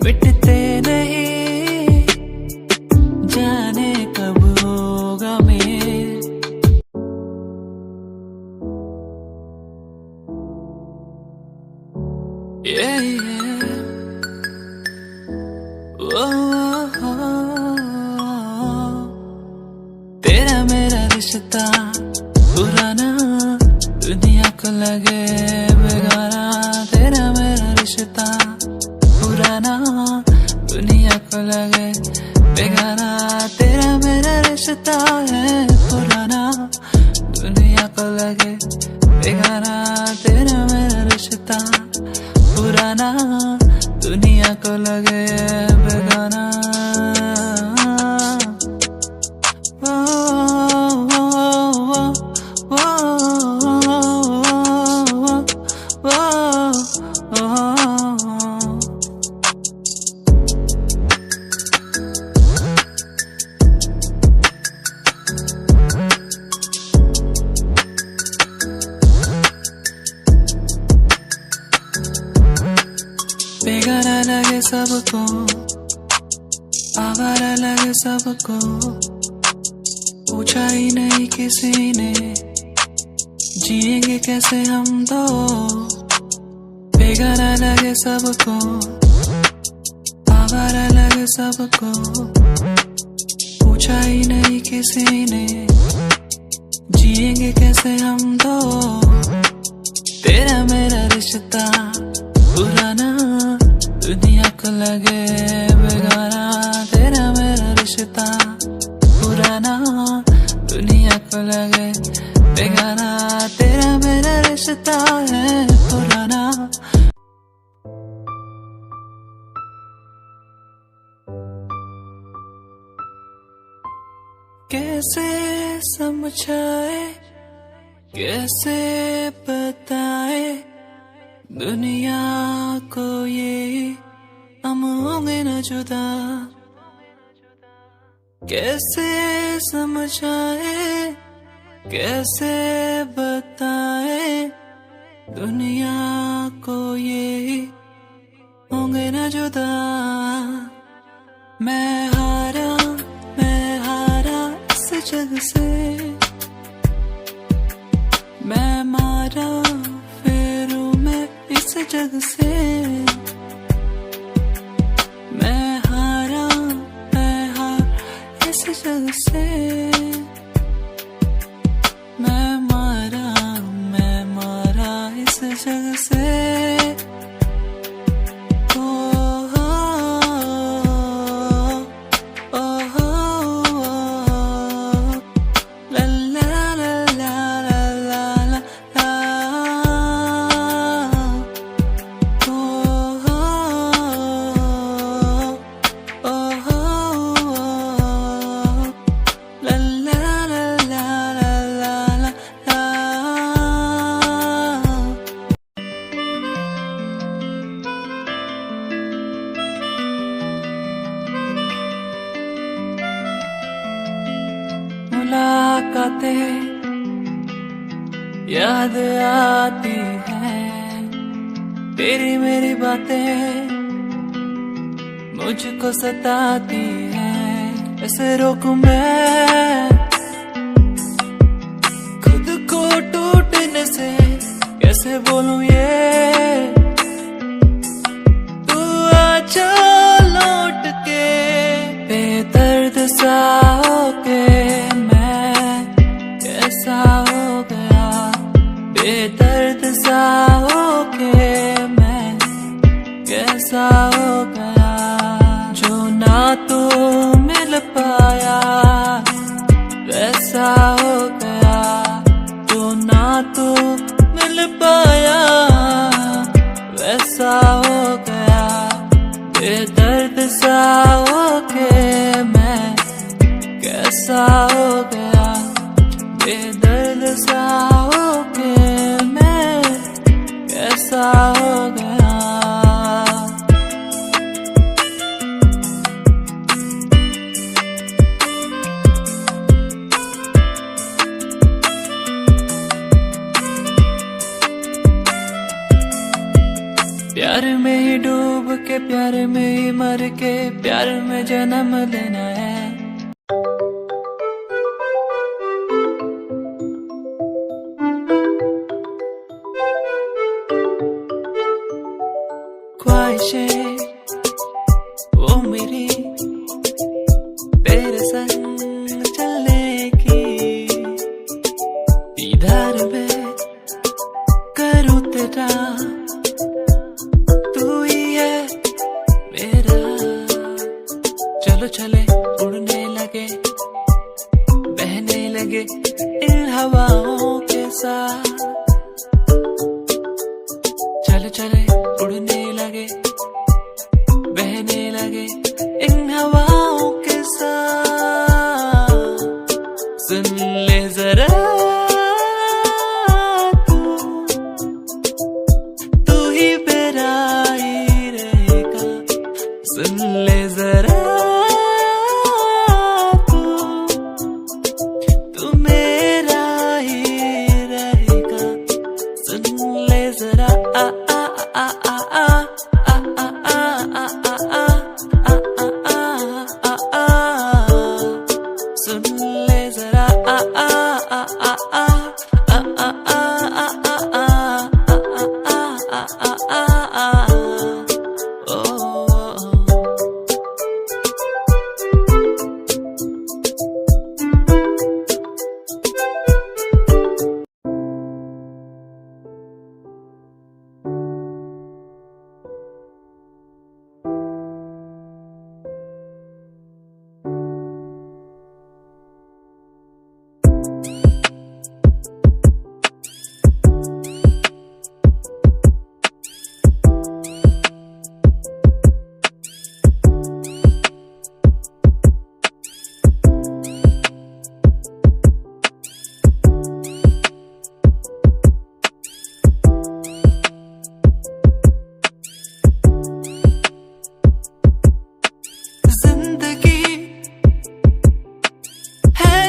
मिटते नहीं, जाने कब होगा मेल। तेरा मेरा रिश्ता पुराना, दुनिया को लगे बेगाना। तेरा मेरा रिश्ता पुराना, दुनिया को लगे बेगाना। तेरा मेरा रिश्ता है पुराना, दुनिया को लगे बेगाना। तेरा मेरा रिश्ता पुराना, दुनिया को लगे बेगाना। बेगाना लगे सबको, आवारा लगे सबको, पूछा ही नहीं किसी ने जिएंगे कैसे हम दो। बेगाना लगे सबको, आवारा लगे सबको, पूछा ही नहीं किसी ने जिएंगे कैसे हम दो। तेरा मेरा रिश्ता पुराना, दुनिया को लगे बेगाना। तेरा मेरा रिश्ता पुराना, दुनिया को लगे बेगाना। तेरा मेरा रिश्ता है पुराना। कैसे समझाए, कैसे बताए दुनिया को ये हम होंगे न जुदा। कैसे समझाए, कैसे बताए दुनिया को ये होंगे न जुदा। मैं हारा इस जग से, मैं मारा फेरू मैं इस जग से। मैं हार इस जग से। मैं मारा इस जग से। मुलाकातें याद आती हैं, तेरी मेरी बातें मुझको सताती हैं। ऐसे रोकूं मैं खुद को टूटने से, कैसे बोलूं ये तू आजा लौट के। बेदर्द सा होके कैसा हो गया, बेदर्द सा होके मैं कैसा हो गया। जो ना तो मिल पाया वैसा हो गया, जो ना तो मिल पाया वैसा हो गया। बेदर्द सा होके मैं कैसा हो गया, बेदर्द सा होके मैं कैसा हो गया। प्यार में ही मर के प्यार में जन्म लेना है। ख्वाहिशें वो मेरी तेरे संग चलने की, दीदार में करूँ तेरा, तू ही है मेरा। चलो चले उड़ने लगे, बहने लगे इन हवाओं के साथ। चलो चले उड़ने लगे, बहने लगे इन हवाओं के साथ। सुन ले जरा तू ही मेरा ही रहेगा। सुन ले जरा तू मेरा ही रहेगा। सुन ले जरा सुन ले जरा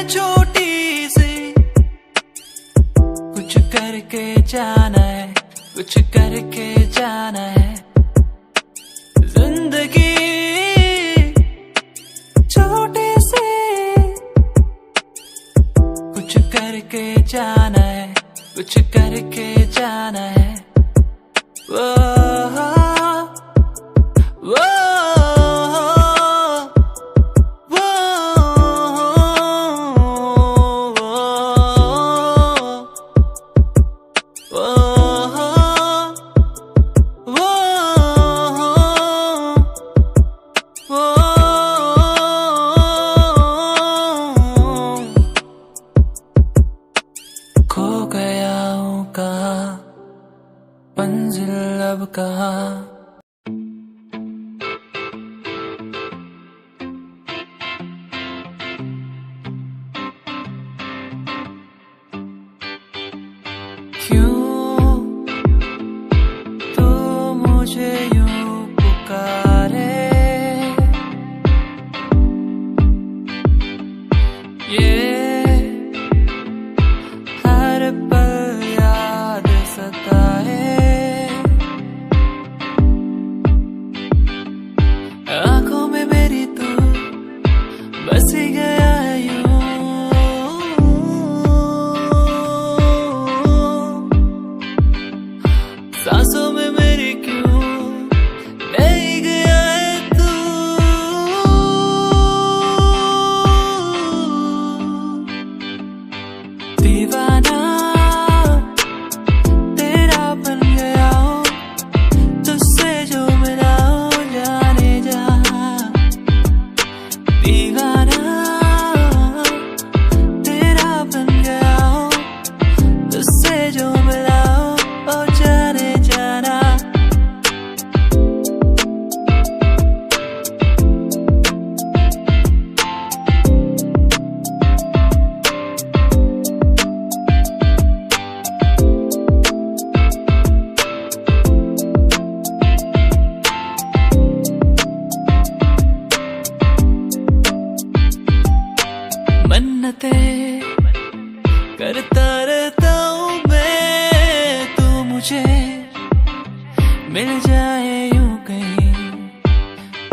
छोटी सी, कुछ करके जाना है, कुछ करके जाना है। जिंदगी छोटी सी, कुछ करके जाना है, कुछ करके जाना है। वो खो गया हूँ कहाँ, मंजिल अब कहाँ। क्यों तू मुझे यूं पुकारे, ये हर पल याद सताए। आंखों में मेरी तू बस गया है यूं।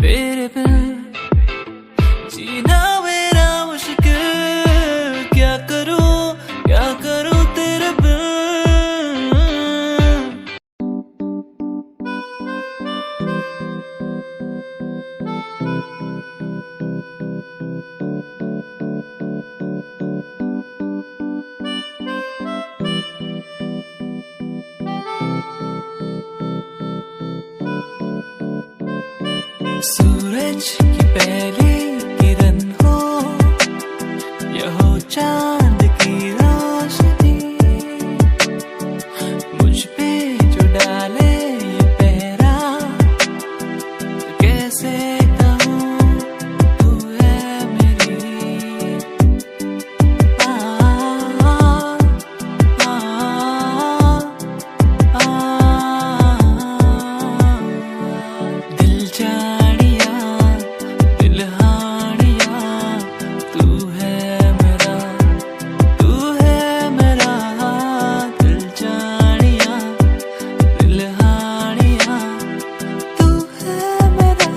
तेरे बिन जीना मेरा मुश्किल, क्या करूं तेरे बिन। सूरज की पहली किरण हो या हो चांद की रोशनी, मुझ पे जो डाले ये पहरा, तो कैसे कहूँ तू है मेरी। दिल जानिया दिलहानिया, तू है मेरा दिल जानिया दिलहानिया, तू है मेरा।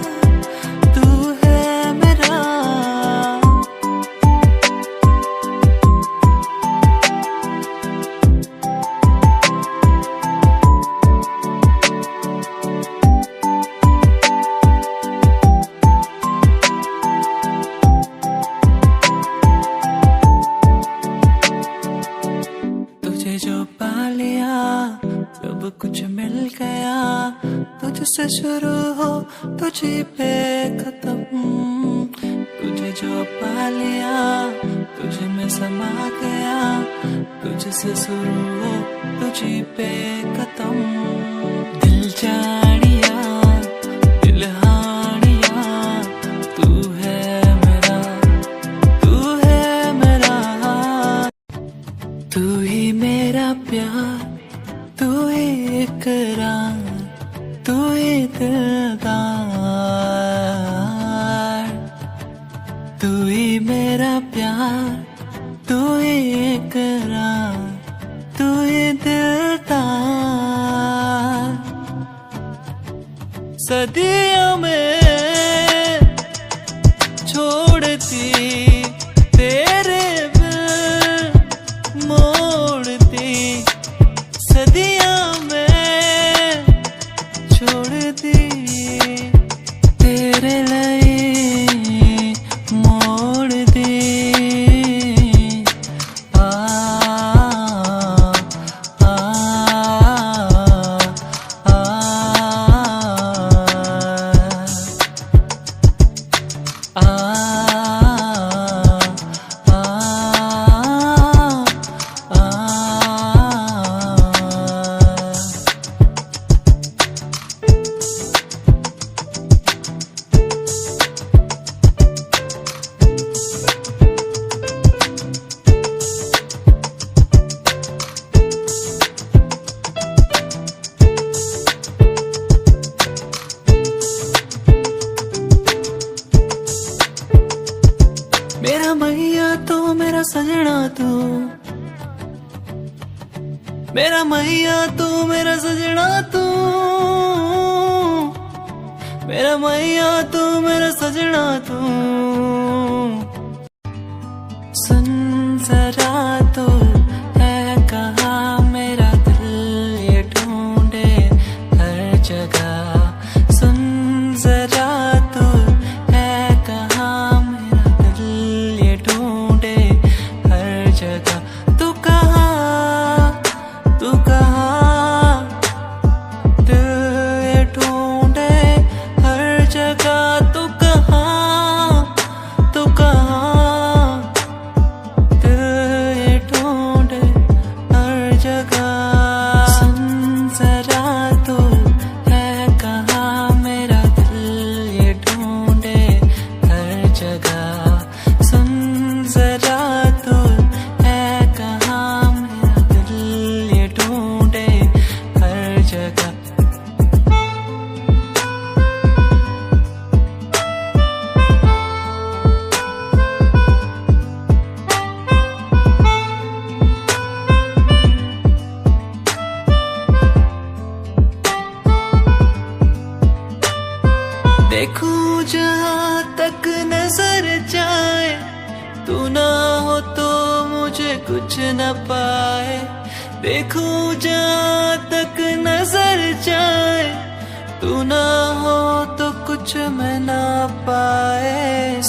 तुझे जो पा लिया सब कुछ मिल गया, तुझसे शुरू हो तुझे पे खत्म। तुझे जो पा लिया तुझे में समा गया, तुझसे शुरू हो तुझे पे खत्म। दिल जानिया दिलहानिया, तू है मेरा। तू ही मेरा प्यार, तू ही इकरार, तू ही दिलदार। तू ही मेरा प्यार, तू ही इकरार, तू ही दिलदार। सदियों में छोड़ती तेरे मोड़ती, सदियों में छोड़ दी तेरे लिए मोड़ दी। आ आ आ आ मेरा मैया तू मेरा सजना तू, मेरा मैया तू मेरा सजना तू, मेरा मैया तू मेरा सजना तू। सुन जरा तो है कहाँ मेरा दिल ये ढूंढे हर जगह। सुन जरा तो है कहाँ मेरा दिल ये ढूंढे हर जगह। तू कहाँ दिल ये ढूंढे हर जगह। तू कहाँ देखूं जहाँ तक नजर जाए, तू ना हो तो मुझे कुछ न पाए। देखूं जहाँ तक नजर जाए, तू ना हो तो कुछ मैं ना पाए।